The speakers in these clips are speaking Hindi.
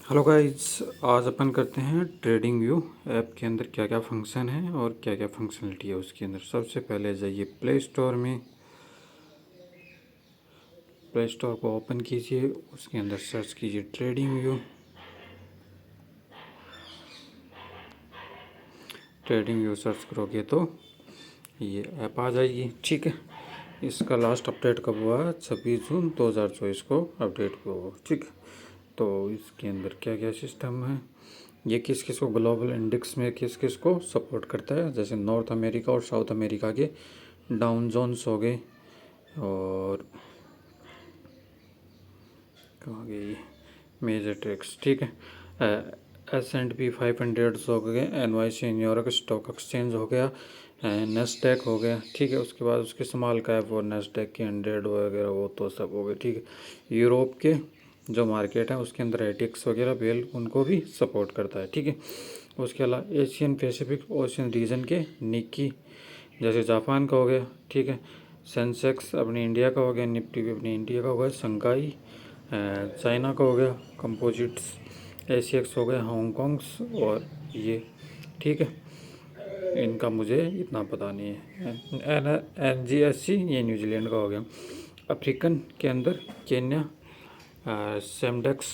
Hello guys. आज अपन करते हैं ट्रेडिंग व्यू ऐप के अंदर क्या क्या फंक्शन है और क्या क्या फंक्शनलिटी है उसके अंदर। सबसे पहले जाइए प्ले स्टोर में, प्ले स्टोर को ओपन कीजिए, उसके अंदर सर्च कीजिए trading view. Trading view search करोगे तो ये ऐप आ जाएगी। ठीक है, इसका लास्ट अपडेट कब हुआ? 26 जून 2024 को अपडेट हुआ। ठीक, तो इसके अंदर क्या क्या सिस्टम है, ये किस किस को ग्लोबल इंडेक्स में किस किस को सपोर्ट करता है, जैसे नॉर्थ अमेरिका और साउथ अमेरिका के डाउन जोन्स हो गए, और कहाँ गई मेजर ट्रिक्स। ठीक है, S&P 500 हो गए, NYSE न्यूयॉर्क स्टॉक एक्सचेंज हो गया, नेस्डैक हो गया। ठीक है, उसके बाद उसके स्मॉल कैप और नेस्डैक के 100 वगैरह वो तो सब हो गए। ठीक है, यूरोप के जो मार्केट है उसके अंदर एटिक्स वगैरह बेल उनको भी सपोर्ट करता है। ठीक है, उसके अलावा एशियन पैसिफिक ओशियन रीजन के निक्की जैसे जापान का हो गया। ठीक है, सेंसेक्स अपनी इंडिया का हो गया, निफ्टी भी अपनी इंडिया का हो गया, संघाई चाइना का हो गया, कंपोजिट्स एसीएक्स हो गया, हांगकॉन्ग्स और ये। ठीक है, इनका मुझे इतना पता नहीं है। NGSC ये न्यूजीलैंड का हो गया। अफ्रीकन के अंदर केन्या सेमडेक्स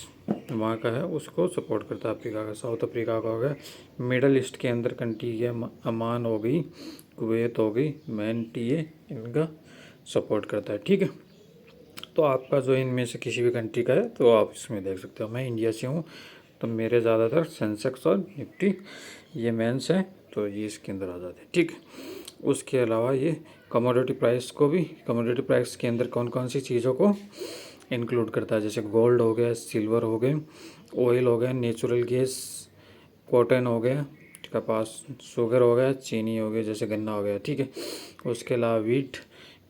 वहाँ का है, उसको सपोर्ट करता है अफ्रीका का। साउथ अफ्रीका का हो गया। मिडल ईस्ट के अंदर कंट्री है अमान हो गई, कुवैत हो गई, मैन टी ए इनका सपोर्ट करता है। ठीक है, तो आपका जो इनमें से किसी भी कंट्री का है तो आप इसमें देख सकते हो। मैं इंडिया से हूँ तो मेरे ज़्यादातर सेंसेक्स और निफ्टी ये मेंस हैं, तो ये इसके अंदर आ जाते हैं। ठीक, उसके अलावा ये कमोडिटी प्राइस को भी, कमोडिटी प्राइस के अंदर कौन कौन सी चीज़ों को इंक्लूड करता है, जैसे गोल्ड हो गया, सिल्वर हो गए, ऑयल हो गया, नेचुरल गैस, कॉटन हो गया, कपास, शुगर हो गया, चीनी हो गया जैसे गन्ना हो गया। ठीक है, उसके अलावा वीट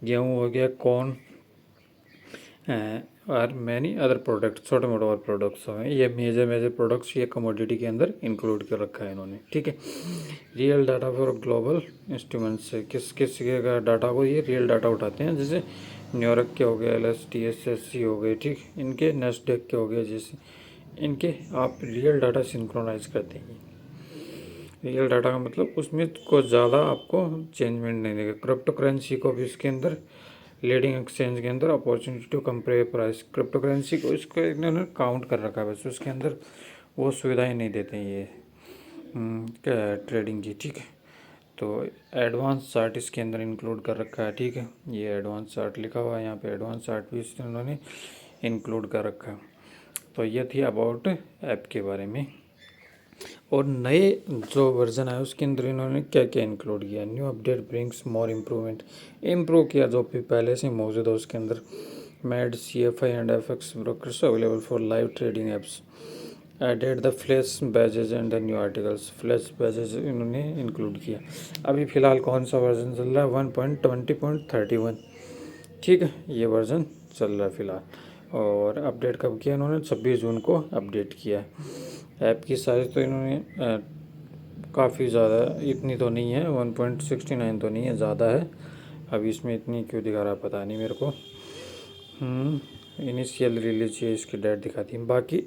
गेहूँ हो गया, कॉर्न और मैनी अदर प्रोडक्ट, छोटे मोटे और प्रोडक्ट्स हैं। ये मेजर मेजर प्रोडक्ट्स ये कमोडिटी के अंदर इंक्लूड कर रखा है इन्होंने। ठीक है, real data for global instruments से किस किस का डाटा को ये रियल डाटा उठाते हैं, जैसे न्यूयॉर्क के हो गए, LSTSSC हो गए। ठीक, इनके नेस्डेक के हो गए, जैसे इनके आप रियल डाटा सिंक्रोनाइज करते हैं। रियल डाटा का मतलब उसमें कुछ ज़्यादा आपको चेंजमेंट नहीं देगा। क्रिप्टो करेंसी को भी इसके अंदर लीडिंग एक्सचेंज के अंदर opportunity to compare price, cryptocurrency को इसको इन्होंने काउंट कर रखा है, वैसे उसके अंदर वो सुविधाएं नहीं देते हैं ये क्या ट्रेडिंग की। ठीक है, तो एडवांस चार्ट इसके अंदर इंक्लूड कर रखा है। ठीक है, ये एडवांस चार्ट लिखा हुआ है यहाँ पे, एडवांस चार्ट भी इन्होंने इंक्लूड कर रखा है। तो ये थी अबाउट ऐप के बारे में। और नए जो वर्जन है उसके अंदर इन्होंने क्या क्या इंक्लूड किया, new update brings more improvement, improve किया जो भी पहले से मौजूद है उसके अंदर। Made CFI and FX brokers available for live trading apps, added the flash badges and the new articles, flash badges इन्होंने इंक्लूड किया। अभी फ़िलहाल कौन सा वर्जन चल रहा है? 1.20.31। ठीक है, ये वर्जन चल रहा है फ़िलहाल। और अपडेट कब किया इन्होंने? 26 जून को अपडेट किया है। ऐप की साइज़ तो इन्होंने काफ़ी ज़्यादा, इतनी तो नहीं है, 1.69 तो नहीं है, ज़्यादा है। अभी इसमें इतनी क्यों दिखा रहा है पता नहीं मेरे को। इनिशियल रिलीज ये इसकी डेट दिखाती है। बाकी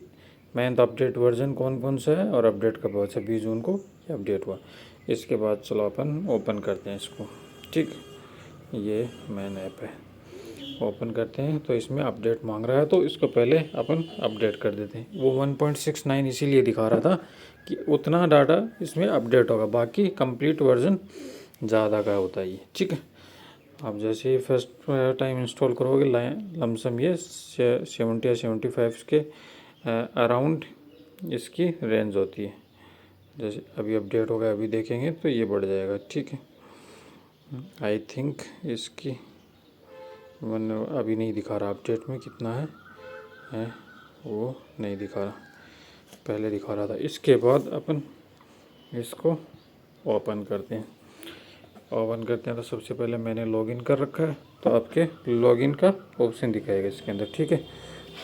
मैन तो अपडेट वर्जन कौन कौन सा है और अपडेट कब हुआ? 26 जून को ये अपडेट हुआ। इसके बाद चलो अपन ओपन करते हैं इसको। ठीक, ये मैन ऐप है, ओपन करते हैं तो इसमें अपडेट मांग रहा है, तो इसको पहले अपन अपडेट कर देते हैं। वो 1.69 इसीलिए दिखा रहा था कि उतना डाटा इसमें अपडेट होगा, बाकी कंप्लीट वर्जन ज़्यादा का होता है ये। ठीक है, आप जैसे ही फर्स्ट टाइम इंस्टॉल करोगे लमसम ये 70 या 75 के अराउंड इसकी रेंज होती है। जैसे अभी अपडेट होगा, अभी देखेंगे तो ये बढ़ जाएगा। ठीक है, आई थिंक इसकी अभी नहीं दिखा रहा अपडेट में कितना है वो नहीं दिखा रहा, पहले दिखा रहा था। इसके बाद अपन इसको ओपन करते हैं। ओपन करते हैं तो सबसे पहले मैंने लॉगिन कर रखा है, तो आपके लॉगिन का ऑप्शन दिखाएगा इसके अंदर। ठीक है,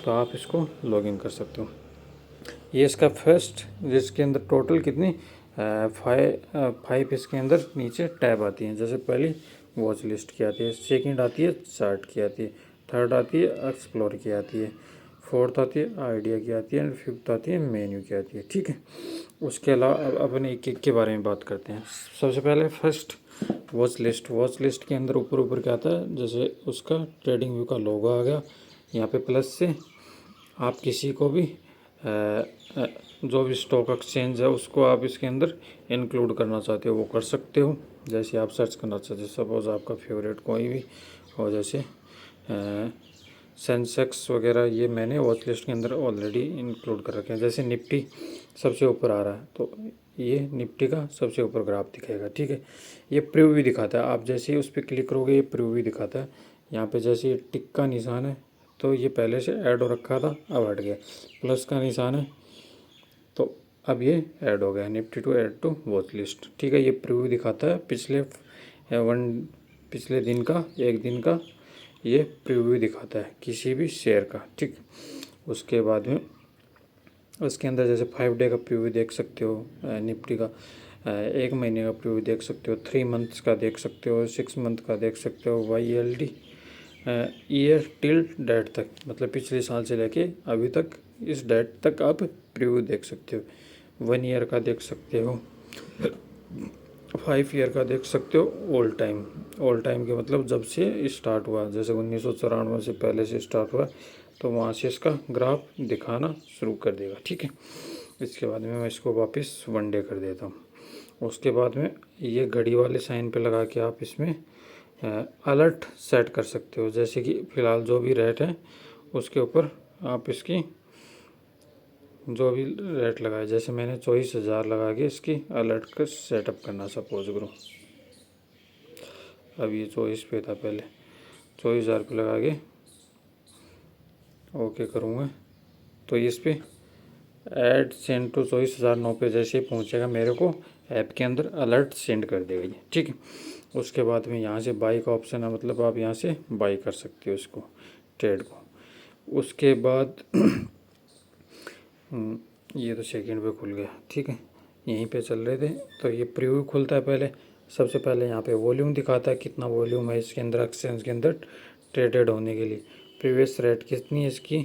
तो आप इसको लॉगिन कर सकते हो। ये इसका फर्स्ट, जिसके अंदर टोटल कितनी 5 इसके अंदर नीचे टैब आती हैं। जैसे पहली वॉच लिस्ट की आती है, सेकंड आती है चार्ट की आती है, थर्ड आती है एक्सप्लोर की आती है, फोर्थ आती है आइडिया की आती है, एंड फिफ्थ आती है मेन्यू की आती है। ठीक है, उसके अलावा अब अपन एक एक के बारे में बात करते हैं। सबसे पहले first watch list. Watch list के अंदर ऊपर ऊपर क्या आता है, जैसे उसका ट्रेडिंग व्यू का लोगो आ गया, यहाँ पे प्लस से आप किसी को भी जो भी स्टॉक एक्सचेंज है उसको आप इसके अंदर इंक्लूड करना चाहते हो वो कर सकते हो। जैसे आप सर्च करना चाहते हो, सपोज़ आपका फेवरेट कोई भी हो, जैसे सेंसेक्स वगैरह, ये मैंने वॉच लिस्ट के अंदर ऑलरेडी इंक्लूड कर रखे हैं। जैसे निफ्टी सबसे ऊपर आ रहा है तो ये निफ्टी का सबसे ऊपर ग्राफ दिखेगा। ठीक है, ये प्रीव्यू दिखाता है, आप जैसे ही उस पर क्लिक करोगे ये प्रीव्यू दिखाता है। यहाँ पे जैसे ये टिक का निशान है तो ये पहले से ऐड हो रखा था, अब हट गया। प्लस का निशान है तो अब ये ऐड हो गया, Nifty to add to watch list. ठीक है, ये प्रीव्यू दिखाता है पिछले दिन का, एक दिन का ये प्रीव्यू दिखाता है किसी भी शेयर का। ठीक, उसके बाद में उसके अंदर जैसे 5 डे का प्रीव्यू देख सकते हो निफ्टी का, 1 महीने का प्रीव्यू देख सकते हो, 3 मंथ्स का देख सकते हो, 6 मंथ का देख सकते हो, YLD ईयर टिल डेट तक, मतलब पिछले साल से लेके अभी तक इस डेट तक आप प्रीव्यू देख सकते हो। 1 ईयर का देख सकते हो, 5 ईयर का देख सकते हो, ऑल टाइम के मतलब जब से स्टार्ट हुआ, जैसे 1994 से पहले से स्टार्ट हुआ तो वहाँ से इसका ग्राफ दिखाना शुरू कर देगा। ठीक है, इसके बाद में मैं इसको वापस 1 डे कर देता हूँ। उसके बाद में ये घड़ी वाले साइन पे लगा के आप इसमें अलर्ट सेट कर सकते हो। जैसे कि फ़िलहाल जो भी रेट है उसके ऊपर आप इसकी जो भी रेट लगाए, जैसे मैंने 24,000 लगा के इसकी अलर्ट का सेटअप करना सपोज करो। अब ये 24 पे था पहले, 24,000 पे लगा के ओके करूँगा तो इस पे ऐड सेंड टू 24,009 पे जैसे ही पहुँचेगा मेरे को ऐप के अंदर अलर्ट सेंड कर देगा ये। ठीक है, उसके बाद में यहाँ से बाई का ऑप्शन है, मतलब आप यहाँ से बाई कर सकते हो इसको, ट्रेड को। उसके बाद ये तो सेकंड पे खुल गया। ठीक है, यहीं पे चल रहे थे तो ये प्रीव्यू खुलता है पहले। सबसे पहले यहाँ पे वॉल्यूम दिखाता है, कितना वॉल्यूम है इसके अंदर एक्सचेंज के अंदर ट्रेडेड होने के लिए, प्रीवियस रेट कितनी है इसकी,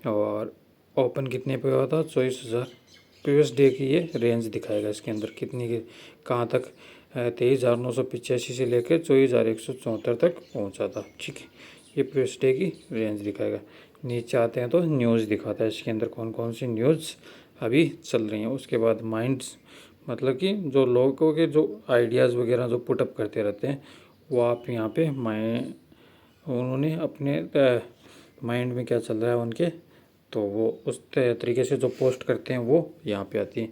और ओपन कितने पे हुआ था 24,000। प्रीवियस डे की ये रेंज दिखाएगा इसके अंदर कितनी की कहाँ तक, 23,985 से लेकर 24,174 तक पहुँचा था। ठीक है, ये प्रीवियस डे की रेंज दिखाएगा। नीचे आते हैं तो न्यूज़ दिखाता है इसके अंदर कौन कौन सी न्यूज़ अभी चल रही हैं। उसके बाद माइंड्स, मतलब कि जो लोगों के जो आइडियाज़ वगैरह जो पुटअप करते रहते हैं वो आप यहाँ पे उन्होंने अपने माइंड में क्या चल रहा है उनके, तो वो उस तरीके से जो पोस्ट करते हैं वो यहाँ पे आती है।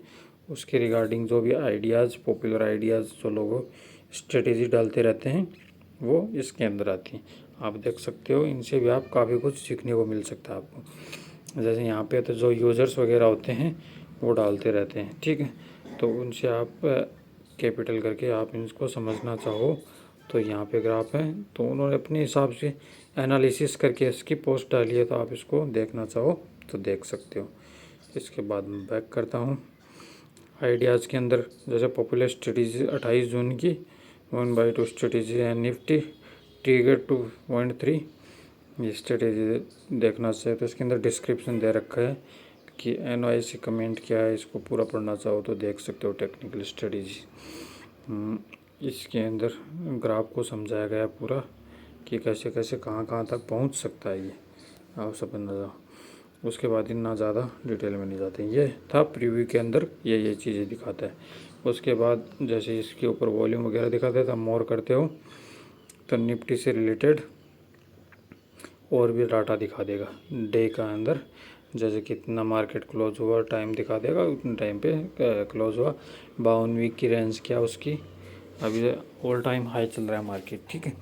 उसके रिगार्डिंग जो भी आइडियाज़, पॉपुलर आइडियाज़ जो लोग स्ट्रेटेजी डालते रहते हैं वो इसके अंदर आती हैं। आप देख सकते हो, इनसे भी आप काफ़ी कुछ सीखने को मिल सकता है आपको। जैसे यहाँ पे तो जो यूज़र्स वगैरह होते हैं वो डालते रहते हैं। ठीक है, तो उनसे आप कैपिटल करके आप इनको समझना चाहो तो यहाँ पे ग्राफ है, तो उन्होंने अपने हिसाब से एनालिसिस करके इसकी पोस्ट डाली है, तो आप इसको देखना चाहो तो देख सकते हो। इसके बाद मैं बैक करता हूँ। आइडियाज़ के अंदर जैसे पॉपुलर स्ट्रेटेजी 28 जून की 1/2 स्ट्रेटेजी है, निफ्टी ट्रिगर 2.3 ये स्ट्रेटेजी देखना चाहिए। तो इसके अंदर डिस्क्रिप्शन दे रखा है कि NYC कमेंट क्या है, इसको पूरा पढ़ना चाहो तो देख सकते हो। टेक्निकल स्ट्रेटेजी इसके अंदर ग्राफ को समझाया गया पूरा कि कैसे कैसे कहाँ कहाँ तक पहुँच सकता है ये, आप सब अंदाज़ा। उसके बाद इतना ज़्यादा डिटेल में नहीं जाते। ये था प्रीव्यू के अंदर ये चीज़ें दिखाता है। उसके बाद जैसे इसके ऊपर वॉल्यूम वगैरह दिखाता है, तो मोर करते हो तो निफ्टी से रिलेटेड और भी डाटा दिखा देगा डे का अंदर, जैसे कितना मार्केट क्लोज हुआ टाइम दिखा देगा, उतने टाइम पे क्लोज हुआ। 52 वीक की रेंज क्या उसकी, अभी ऑल टाइम हाई चल रहा है मार्केट। ठीक है,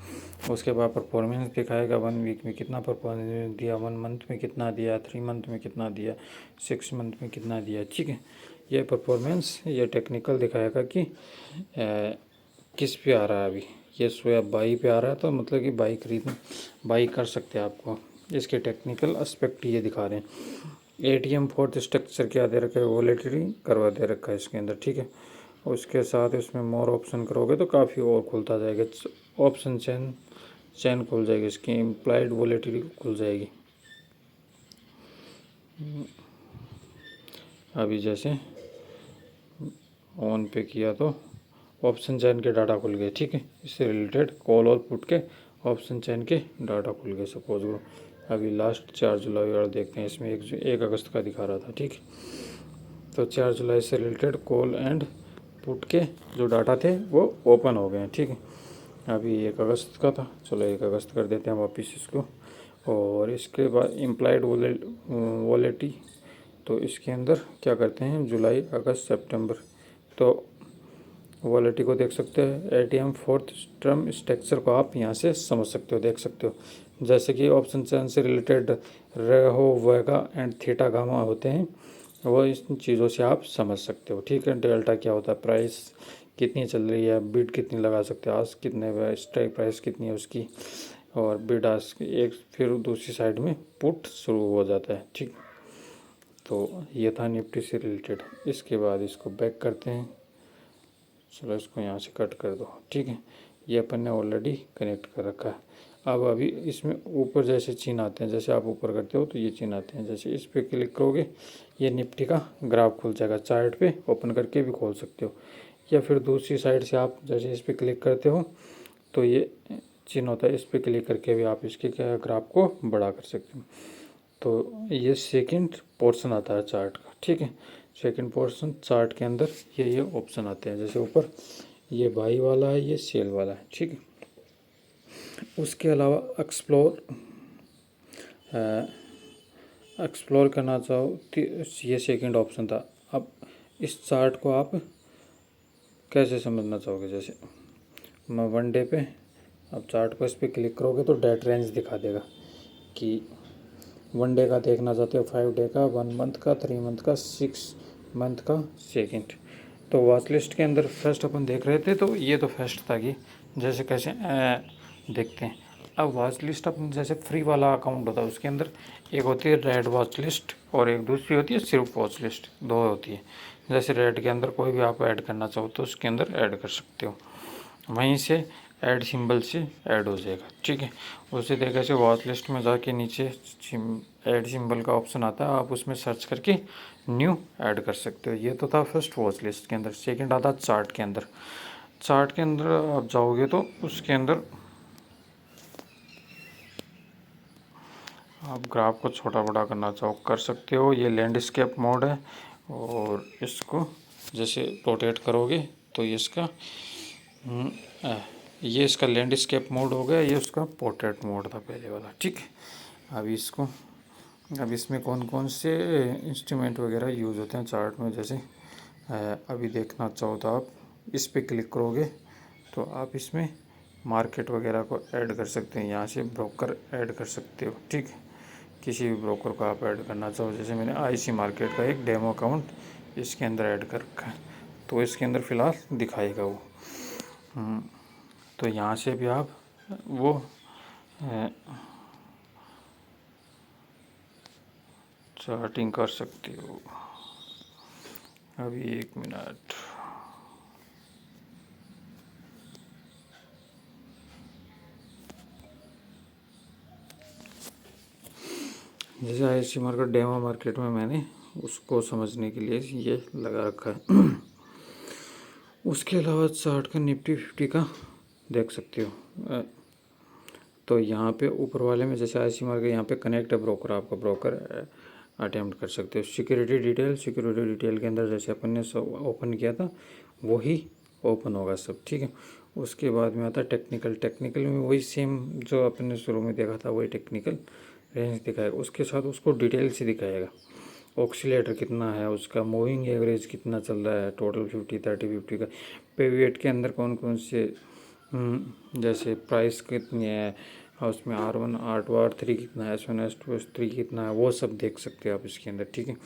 उसके बाद परफॉर्मेंस दिखाएगा 1 वीक में कितना परफॉर्मेंस दिया, 1 मंथ में कितना दिया, 3 मंथ में कितना दिया, 6 मंथ में कितना दिया। ठीक है, ये परफॉर्मेंस ये टेक्निकल दिखाएगा कि किस पे आ रहा है अभी। ये स्वैप बाई पे आ रहा है तो मतलब कि बाई कर सकते हैं आपको। इसके टेक्निकल एस्पेक्ट ये दिखा रहे हैं। ATM फोर्थ स्ट्रक्चर क्या दे रखा है, वॉलेटिली करवा दे रखा है इसके अंदर। ठीक है, उसके साथ इसमें मोर ऑप्शन करोगे तो काफ़ी और खुलता जाएगा। ऑप्शन चेन चैन खुल जाएगी, इसकी इम्प्लाइड वॉलेटिलिटी खुल जाएगी। अभी जैसे ऑन पे किया तो ऑप्शन चैन के डाटा खुल गए, ठीक है। इससे रिलेटेड कॉल और पुट के ऑप्शन चैन के डाटा खुल गए सपोज करो। अभी लास्ट 4 जुलाई वाला देखते हैं, इसमें 1 अगस्त का दिखा रहा था, ठीक है। तो 4 जुलाई से रिलेटेड कॉल एंड पुट के जो डाटा थे वो ओपन हो गए हैं, ठीक है। अभी 1 अगस्त का था, चलो 1 अगस्त कर देते हैं वापस इसको। और इसके बाद इम्प्लाइड वॉलेटी, तो इसके अंदर क्या करते हैं, जुलाई अगस्त सितंबर। तो वॉलेटी को देख सकते हैं, एटीएम फोर्थ टर्म स्ट्रक्चर को आप यहाँ से समझ सकते हो, देख सकते हो। जैसे कि ऑप्शन चैन से रिलेटेड रेहो वेगा एंड थीटा गामा होते हैं, वो इस चीज़ों से आप समझ सकते हो, ठीक है। डेल्टा क्या होता है, प्राइस कितनी चल रही है, बिड कितनी लगा सकते हो, आज कितने स्ट्राइक प्राइस कितनी है उसकी, और बिड आज एक, फिर दूसरी साइड में पुट शुरू हो जाता है, ठीक। तो ये था निफ्टी से रिलेटेड। इसके बाद इसको बैक करते हैं, चलो इसको यहाँ से कट कर दो, ठीक है। ये अपन ने ऑलरेडी कनेक्ट कर रखा है। अब अभी इसमें ऊपर जैसे चिन्ह आते हैं, जैसे आप ऊपर करते हो तो ये चिन्ह आते हैं, जैसे इस पर क्लिक करोगे ये निफ्टी का ग्राफ खुल जाएगा। चार्ट पे ओपन करके भी खोल सकते हो, या फिर दूसरी साइड से आप जैसे इस पर क्लिक करते हो तो ये चिन्ह होता है, इस पर क्लिक करके भी आप इसके क्या ग्राफ को बड़ा कर सकते हो। तो ये सेकंड पोर्शन आता है चार्ट का, ठीक है। सेकंड पोर्शन चार्ट के अंदर ये ऑप्शन आते हैं, जैसे ऊपर ये बाई वाला है, ये सेल वाला है, ठीक है। उसके अलावा एक्सप्लोर करना चाहो तो ये सेकंड ऑप्शन था। अब इस चार्ट को आप कैसे समझना चाहोगे, जैसे मैं 1 डे पे, अब चार्ट को इस पर क्लिक करोगे तो डेट रेंज दिखा देगा कि 1 डे का देखना चाहते हो, 5 डे का, 1 मंथ का, 3 मंथ का, 6 मंथ का सेकंड। तो वॉच लिस्ट के अंदर फर्स्ट अपन देख रहे थे, तो ये तो फर्स्ट था कि जैसे कैसे देखते हैं। अब वॉच लिस्ट अपन जैसे फ्री वाला अकाउंट होता है, उसके अंदर एक होती है रेड वॉच लिस्ट और एक दूसरी होती है सिर्फ वॉच लिस्ट, दो होती है। जैसे रेड के अंदर कोई भी आप ऐड करना चाहो तो उसके अंदर ऐड कर सकते हो, वहीं से ऐड सिंबल से ऐड हो जाएगा, ठीक है। उसी तरीके से वॉच लिस्ट में जाके नीचे ऐड सिंबल का ऑप्शन आता है, आप उसमें सर्च करके न्यू ऐड कर सकते हो। ये तो था फर्स्ट वॉच लिस्ट के अंदर। सेकंड आता चार्ट के अंदर। चार्ट के अंदर आप जाओगे तो उसके अंदर आप ग्राफ को छोटा बड़ा करना चाहो कर सकते हो। ये लैंडस्केप मोड है, और इसको जैसे रोटेट करोगे तो ये इसका ये इसका लैंडस्केप मोड हो गया, ये उसका पोर्ट्रेट मोड था पहले वाला, ठीक है। अभी इसको, अब इसमें कौन कौन से इंस्ट्रूमेंट वगैरह यूज़ होते हैं चार्ट में, जैसे अभी देखना चाहो तो आप इस पर क्लिक करोगे तो आप इसमें मार्केट वगैरह को ऐड कर सकते हैं, यहाँ से ब्रोकर ऐड कर सकते हो, ठीक है। किसी भी ब्रोकर को आप ऐड करना चाहो, जैसे मैंने आईसी मार्केट का एक डेमो अकाउंट इसके अंदर ऐड कर रखा है, तो इसके अंदर फ़िलहाल दिखाएगा वो। तो यहाँ से भी आप वो चार्टिंग कर सकते हो। अभी 1 मिनट, जैसे आईसी मार्केट डेमो मार्केट में मैंने उसको समझने के लिए ये लगा रखा है। उसके अलावा चार्ट का निफ्टी 50 का देख सकते हो। तो यहाँ पे ऊपर वाले में जैसे आईसी मार्केट, यहाँ पे कनेक्ट है ब्रोकर, आपका ब्रोकर अटेम्प्ट कर सकते हो। सिक्योरिटी डिटेल के अंदर जैसे अपन ने सब ओपन किया था वही ओपन होगा सब, ठीक है। उसके बाद में आता है टेक्निकल में वही सेम जो अपन ने शुरू में देखा था, वही टेक्निकल रेंज दिखाएगा। उसके साथ उसको डिटेल से दिखाएगा, ऑक्सीलेटर कितना है उसका, मूविंग एवरेज कितना चल रहा है, टोटल 50 30 50 का, पेविएट के अंदर कौन कौन से जैसे प्राइस कितनी है, और उसमें R1 R2 R3 कितना है, S1 S2 S3 कितना है, वो सब देख सकते हो आप इसके अंदर, ठीक है।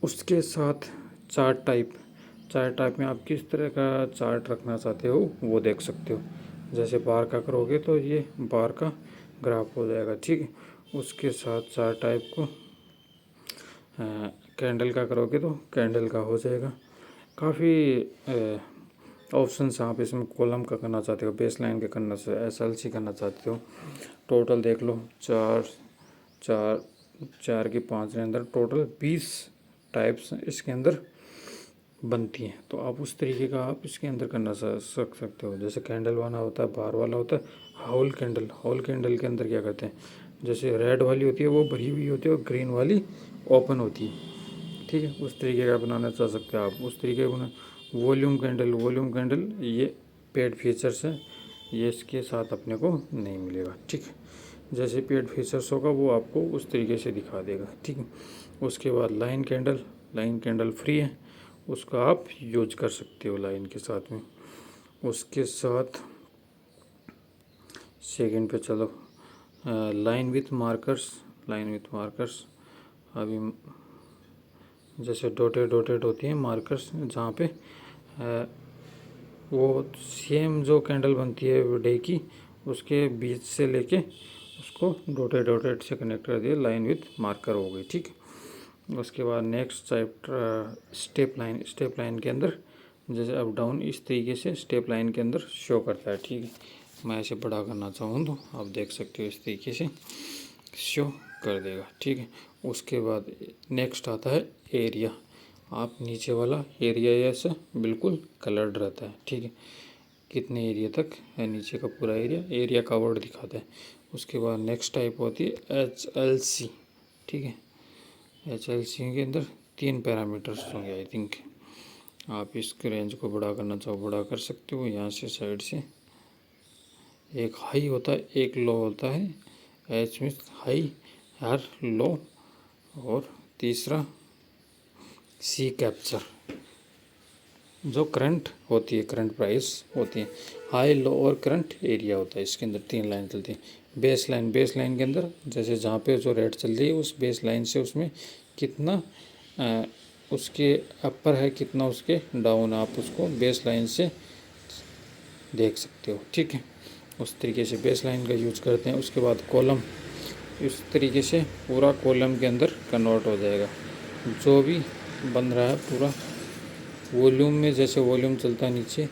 उसके साथ चार्ट टाइप में आप किस तरह का चार्ट रखना चाहते हो वो देख सकते हो। जैसे बार का करोगे तो ये बार का ग्राफ हो जाएगा, ठीक है। उसके साथ चार्ट टाइप को कैंडल का करोगे तो कैंडल का हो जाएगा। काफ़ी ऑप्शन आप इसमें कॉलम का करना चाहते हो, बेस लाइन का करना चाहते हो, SLC करना चाहते हो। टोटल देख लो, चार चार चार की 5 के अंदर टोटल 20 टाइप्स इसके अंदर बनती हैं। तो आप उस तरीके का आप इसके अंदर करना सकते हो। जैसे कैंडल वाला होता है, बार वाला होता है, होल कैंडल। होल कैंडल के अंदर क्या करते हैं, जैसे रेड वाली होती है वो भरी हुई होती है और ग्रीन वाली ओपन होती है, ठीक है। उस तरीके का बनाना चाह सकते हो आप, उस तरीके का बना। वॉल्यूम कैंडल, वॉल्यूम कैंडल ये पेड फीचर्स है, ये इसके साथ अपने को नहीं मिलेगा, ठीक है। जैसे पेड फीचर्स होगा वो आपको उस तरीके से दिखा देगा, ठीक है। उसके बाद line candle, line candle free है, उसका आप यूज कर सकते हो लाइन के साथ में। उसके साथ सेकंड पे चलो, line with markers. Line with markers अभी जैसे डॉटेड डॉटेड होती हैं मार्कर्स, जहाँ पे वो सेम जो कैंडल बनती है डे की, उसके बीच से लेके उसको डॉटेड डॉटेड से कनेक्ट कर दिया, लाइन विथ मार्कर हो गई, ठीक है। उसके बाद next chapter step line. Step line के अंदर जैसे अप डाउन इस तरीके से स्टेप लाइन के अंदर शो करता है, ठीक है। मैं ऐसे बड़ा करना चाहूँ तो आप देख सकते हो इस तरीके से शो कर देगा, ठीक है। उसके बाद नेक्स्ट आता है एरिया। आप नीचे वाला एरिया से बिल्कुल कलर्ड रहता है, ठीक है। कितने एरिया तक है नीचे का पूरा एरिया कवर्ड दिखाता है। उसके बाद नेक्स्ट टाइप होती है HLC, ठीक है। HLC के अंदर 3 पैरामीटर्स होंगे आई थिंक। आप इसके रेंज को बड़ा करना चाहो बड़ा कर सकते हो, यहाँ से साइड से। एक हाई होता है, एक लो होता है, H में हाई, R लो, और तीसरा C कैप्चर, जो करंट होती है, करंट प्राइस होती है। हाई, लो और करंट एरिया होता है। इसके अंदर 3 लाइन चलती है। बेस लाइन, बेस लाइन के अंदर जैसे जहाँ पे जो रेट चल रही है उस बेस लाइन से उसमें कितना उसके अपर है, कितना उसके डाउन, आप उसको बेस लाइन से देख सकते हो, ठीक है। उस तरीके से बेस लाइन का यूज करते हैं। उसके बाद कॉलम, इस तरीके से पूरा कॉलम के अंदर कन्वर्ट हो जाएगा। जो भी बन रहा है पूरा वॉल्यूम में, जैसे वॉल्यूम चलता है नीचे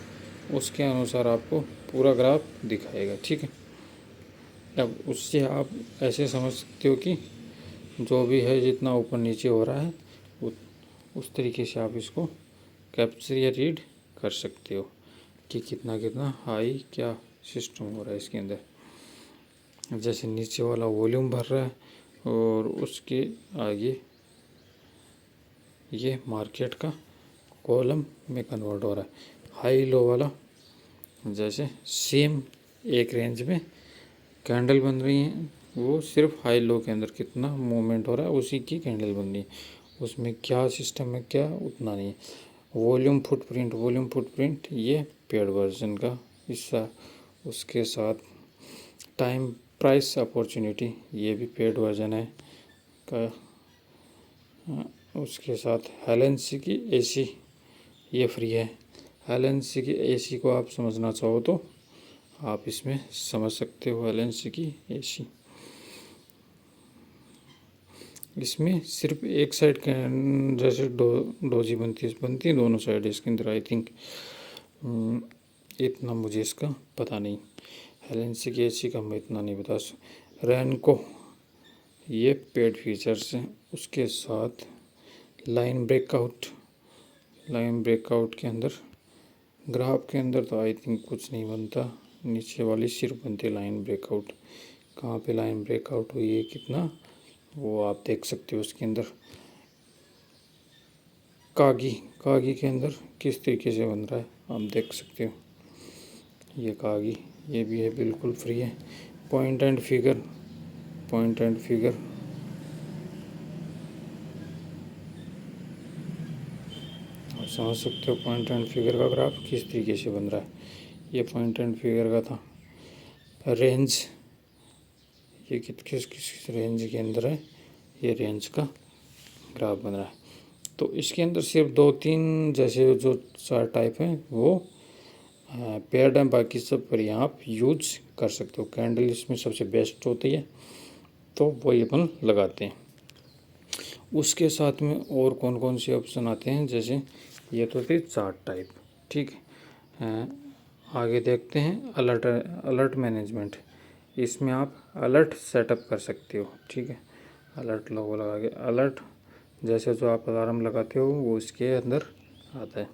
उसके अनुसार आपको पूरा ग्राफ दिखाएगा, ठीक है। अब उससे आप ऐसे समझ सकते हो कि जो भी है जितना ऊपर नीचे हो रहा है उस तरीके से आप इसको कैप्चर या रीड कर सकते हो कि कितना कितना हाई क्या सिस्टम हो रहा है इसके अंदर। जैसे नीचे वाला वॉल्यूम भर रहा है और उसके आगे ये मार्केट का कॉलम में कन्वर्ट हो रहा है। हाई लो वाला जैसे सेम एक रेंज में कैंडल बन रही हैं, वो सिर्फ हाई लो के अंदर कितना मूवमेंट हो रहा है उसी की कैंडल बन रही है, उसमें क्या सिस्टम है क्या उतना नहीं है। वॉल्यूम फुटप्रिंट, वॉल्यूम फुटप्रिंट ये पेड वर्जन का हिस्सा। उसके साथ टाइम प्राइस अपॉर्चुनिटी, ये भी पेड वर्जन है का। उसके साथ हेलेंसी की AC, ये फ्री है। हेलेंसी की AC को आप समझना चाहो तो आप इसमें समझ सकते हो। हेलेंसी की AC इसमें सिर्फ एक साइड के जैसे डोजी बनती है दोनों साइड इसके अंदर आई थिंक। इतना मुझे इसका पता नहीं, हेलेंसी की AC का मैं इतना नहीं बता। रैनको ये पेड फीचर्स हैं। उसके साथ लाइन ब्रेकआउट, लाइन ब्रेकआउट के अंदर ग्राफ के अंदर तो आई थिंक कुछ नहीं बनता, नीचे वाली सिर्फ बनती है लाइन ब्रेकआउट। कहाँ पे लाइन ब्रेकआउट हुई है कितना वो आप देख सकते हो। उसके अंदर कागी, कागी के अंदर किस तरीके से बन रहा है आप देख सकते हो। ये कागी ये भी है, बिल्कुल फ्री है। Point and figure, point and figure आप समझ सकते हो। पॉइंट एंड फिगर का ग्राफ किस तरीके से बन रहा है, ये पॉइंट एंड फिगर का था। रेंज, ये किस किस रेंज के अंदर है, ये रेंज का ग्राफ बन रहा है। तो इसके अंदर सिर्फ 2-3 जैसे जो 4 टाइप हैं वो पेड है, बाकी सब पर यहाँ आप यूज कर सकते हो। कैंडल इसमें सबसे बेस्ट होती है तो वही अपन लगाते हैं। उसके साथ में और कौन कौन से ऑप्शन आते हैं, जैसे ये तो थे 4 टाइप, ठीक है। आगे देखते हैं अलर्ट मैनेजमेंट। इसमें आप अलर्ट सेटअप कर सकते हो, ठीक है। अलर्ट लोगो लगा के अलर्ट जैसे जो आप अलार्म लगाते हो वो इसके अंदर आता है।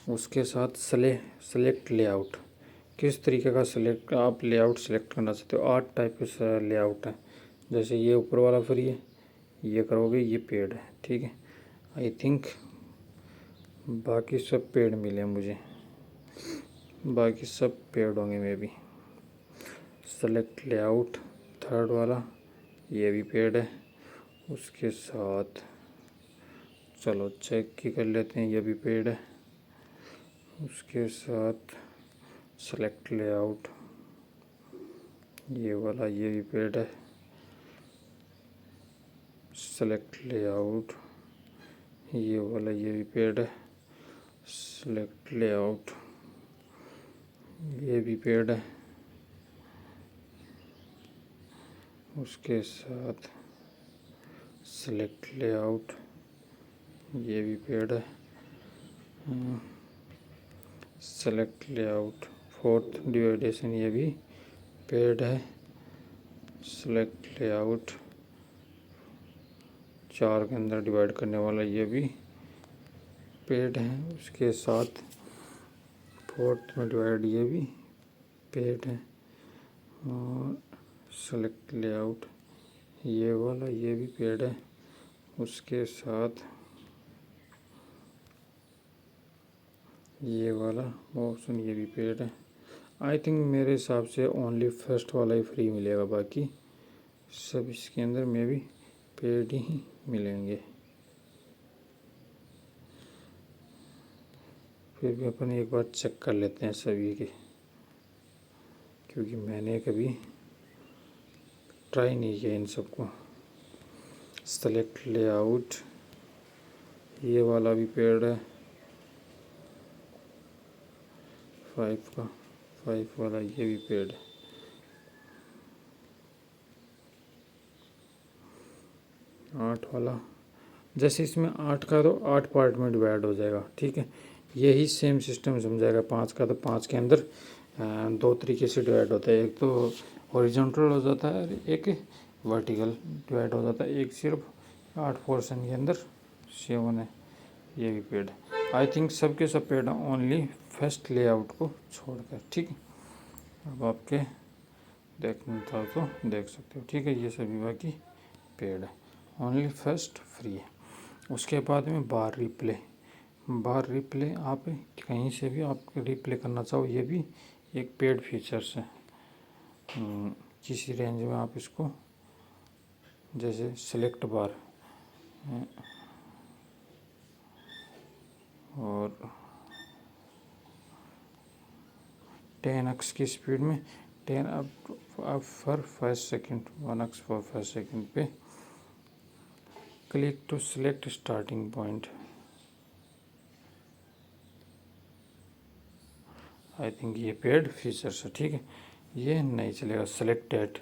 उसके साथ सेलेक्ट लेआउट, किस तरीके का सेलेक्ट आप लेआउट सेलेक्ट करना चाहते हो। 8 टाइप के लेआउट है। जैसे ये ऊपर वाला फ्री है, ये करोगे ये पेड है, ठीक है। आई थिंक बाकी सब पेड मिले मुझे, बाकी सब पेड होंगे मे भी। सेलेक्ट लेआउट थर्ड वाला ये भी पेड है। उसके साथ चलो चेक की कर लेते हैं, ये भी पेड है। उसके साथ सेलेक्ट लेआउट ये वाला ये भी पेड है। सेलेक्ट लेआउट ये वाला ये भी पेड है। सेलेक्ट लेआउट ये भी पेड है। उसके साथ सेलेक्ट लेआउट ये भी पेड है। सेलेक्ट लेआउट फोर्थ डिवाइडेशन ये भी पेड है। सेलेक्ट लेआउट 4 के अंदर डिवाइड करने वाला ये भी पेड है। उसके साथ फोर्थ में डिवाइड ये भी पेड है। और सेलेक्ट लेआउट ये वाला ये भी पेड है। उसके साथ ये वाला ऑप्शन ये भी पेड है। आई थिंक मेरे हिसाब से ओनली फर्स्ट वाला ही फ्री मिलेगा, बाकी सब इसके अंदर में भी पेड ही मिलेंगे। फिर भी अपन एक बार चेक कर लेते हैं सभी के, क्योंकि मैंने कभी ट्राई नहीं किया इन सबको। सेलेक्ट लेआउट ये वाला भी पेड है 5 का, 5 वाला ये भी पेड है। आठ वाला जैसे इसमें 8 का तो 8 पार्ट में डिवाइड हो जाएगा, ठीक है। यही सेम सिस्टम समझाएगा। 5 का तो 5 के अंदर 2 तरीके से डिवाइड होता है। एक तो हॉरिजॉन्टल हो जाता है और एक वर्टिकल डिवाइड हो जाता है। एक सिर्फ 8 पोर्शन के अंदर 7 है, ये भी पेड है। आई थिंक सबके सब पेड है, ओनली फर्स्ट लेआउट को छोड़कर, ठीक है। अब आपके देखना था तो देख सकते हो, ठीक है। ये सभी बाकी पेड है, ओनली फर्स्ट फ्री है। उसके बाद में बार रिप्ले आप कहीं से भी आप रिप्ले करना चाहो, ये भी एक पेड फीचर्स है। किसी रेंज में आप इसको जैसे सेलेक्ट बार और 10x की स्पीड में 10 up for 5 second 1x for 5 second पे click to select starting point. I think ये पेड फीचर्स है, ठीक है। ये नहीं चलेगा। सेलेक्ट डेट,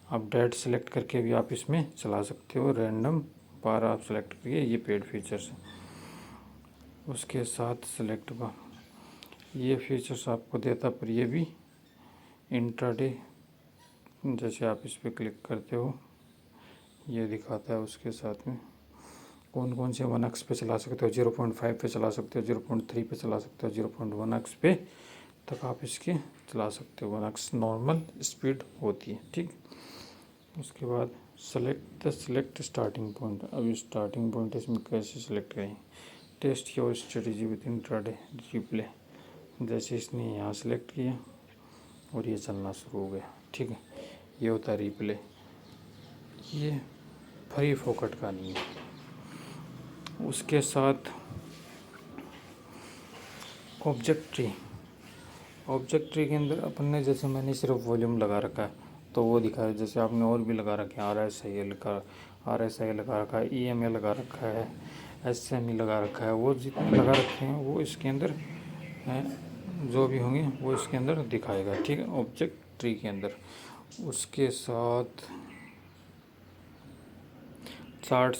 आप डेट सेलेक्ट करके भी आप इसमें चला सकते हो। रैंडम बार आप सेलेक्ट करिए, ये पेड फीचर्स है। उसके साथ सेलेक्ट बार ये फीचर्स आपको देता, पर ये भी इंट्राडे जैसे आप इस पर क्लिक करते हो ये दिखाता है। उसके साथ में कौन कौन से 1x पे चला सकते हो, 0.5 पे चला सकते हो, 0.3 पे चला सकते हो, 0.1x पे तक आप इसके चला सकते हो। 1x नॉर्मल स्पीड होती है, ठीक। उसके बाद सेलेक्ट स्टार्टिंग पॉइंट। अब स्टार्टिंग पॉइंट इसमें कैसे सेलेक्ट करें। Test your strategy with intraday replay. जैसे इसने यहाँ सेलेक्ट किया और ये चलना शुरू हो गया, ठीक है। ये होता है रिप्ले। ये फ्री फोकट का नहीं है। उसके साथ ऑब्जेक्ट ट्री के अंदर अपन ने जैसे मैंने सिर्फ वॉल्यूम लगा रखा है तो वो दिखा है। जैसे आपने और भी लगा रखे हैं, RSI लगा रखा है, EMA लगा रखा है, SME लगा रखा है। वो जितने लगा रखे हैं वो इसके अंदर जो भी होंगे वो इसके अंदर दिखाएगा, ठीक है, ऑब्जेक्ट ट्री के अंदर। उसके साथ चार्ट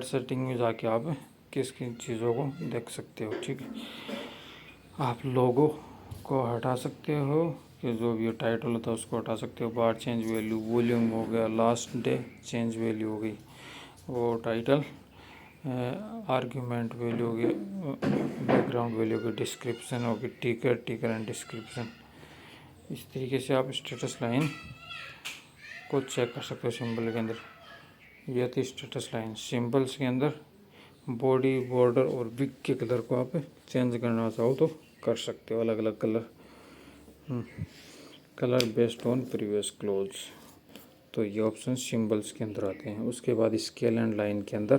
सेटिंग में जाके आप किस किन चीज़ों को देख सकते हो, ठीक है। आप लोगों को हटा सकते हो कि जो भी टाइटल होता है उसको हटा सकते हो। बार चेंज वैल्यू, वॉल्यूम हो गया, लास्ट डे चेंज वैल्यू हो गई, वो टाइटल, आर्ग्यूमेंट वैल्यू हो गया, बैकग्राउंड वैल्यू हो गई, डिस्क्रिप्शन हो गई, टिकर एंड डिस्क्रिप्शन। इस तरीके से आप स्टेटस लाइन को चेक कर सकते हो सिंबल के अंदर। यह थी स्टेटस लाइन। सिंबल्स के अंदर बॉडी, बॉर्डर और विग के कलर को आप चेंज करना चाहो तो कर सकते हो, अलग अलग colour, colour based on previous close. तो ये ऑप्शन सिंबल्स के अंदर आते हैं। उसके बाद स्केल एंड लाइन के अंदर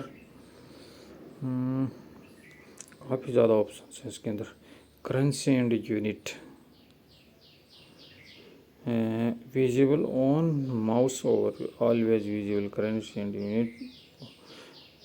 काफ़ी ज़्यादा ऑप्शन हैं इसके अंदर। Currency and unit, visible on mouse और always visible currency and unit,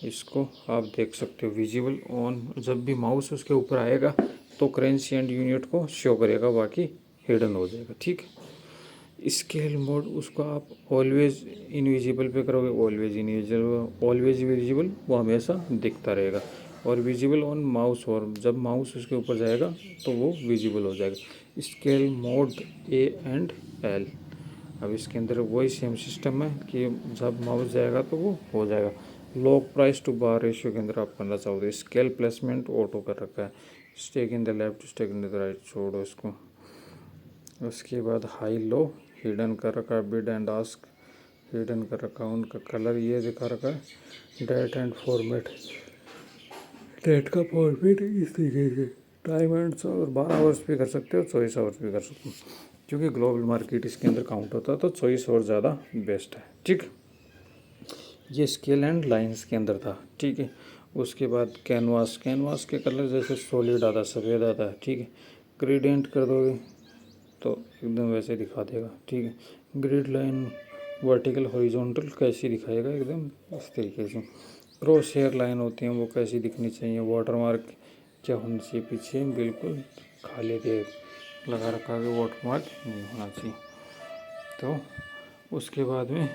इसको आप देख सकते हो। विजिबल ऑन, जब भी माउस उसके ऊपर आएगा तो करेंसी एंड यूनिट को शो करेगा, बाकी हिडन हो जाएगा, ठीक है। स्केल मोड, उसको आप ऑलवेज इनविजिबल पे करोगे, ऑलवेज इनविजिबल, ऑलवेज विजिबल वो हमेशा दिखता रहेगा। और विजिबल ऑन माउस, और जब माउस उसके ऊपर जाएगा तो वो विजिबल हो जाएगा। Scale mode A and L, अब इसके अंदर वही सेम सिस्टम है कि जब माउस जाएगा तो वो हो जाएगा। Lock price to bar ratio के अंदर आप करना चाहोगे। स्केल प्लेसमेंट ऑटो कर रखा है, stake in the left, stake in the right, छोड़ो इसको। उसके बाद हाई लो हिडन कर रखा है, बिड एंड आस्क हिडन कर रखा है। उनका कलर ये दिखा रखा है। डेट एंड फॉर्मेट, डेट का फॉर्मेट इस तरीके से, टाइम एंड और 12 आवर्स भी कर सकते हो, 24 आवर्स भी कर सकते हो, क्योंकि ग्लोबल मार्केट इसके अंदर काउंट होता है तो 24 और ज़्यादा बेस्ट है, ठीक। ये स्केल एंड लाइंस के अंदर था, ठीक है। उसके बाद कैनवास, कैनवास के कलर जैसे सॉलिड आता है, सफ़ेद आता है, ठीक है। ग्रेडियंट कर दोगे तो एकदम वैसे दिखा देगा, ठीक है। ग्रिड लाइन वर्टिकल हॉरिजॉन्टल कैसी दिखाएगा, एकदम इस तरीके से। क्रॉस हेयर लाइन होती हैं वो कैसी दिखनी चाहिए। वाटरमार्क क्या होनी चाहिए पीछे, बिल्कुल खाली के लगा रखा है, वाटरमार्क नहीं होना चाहिए। तो उसके बाद में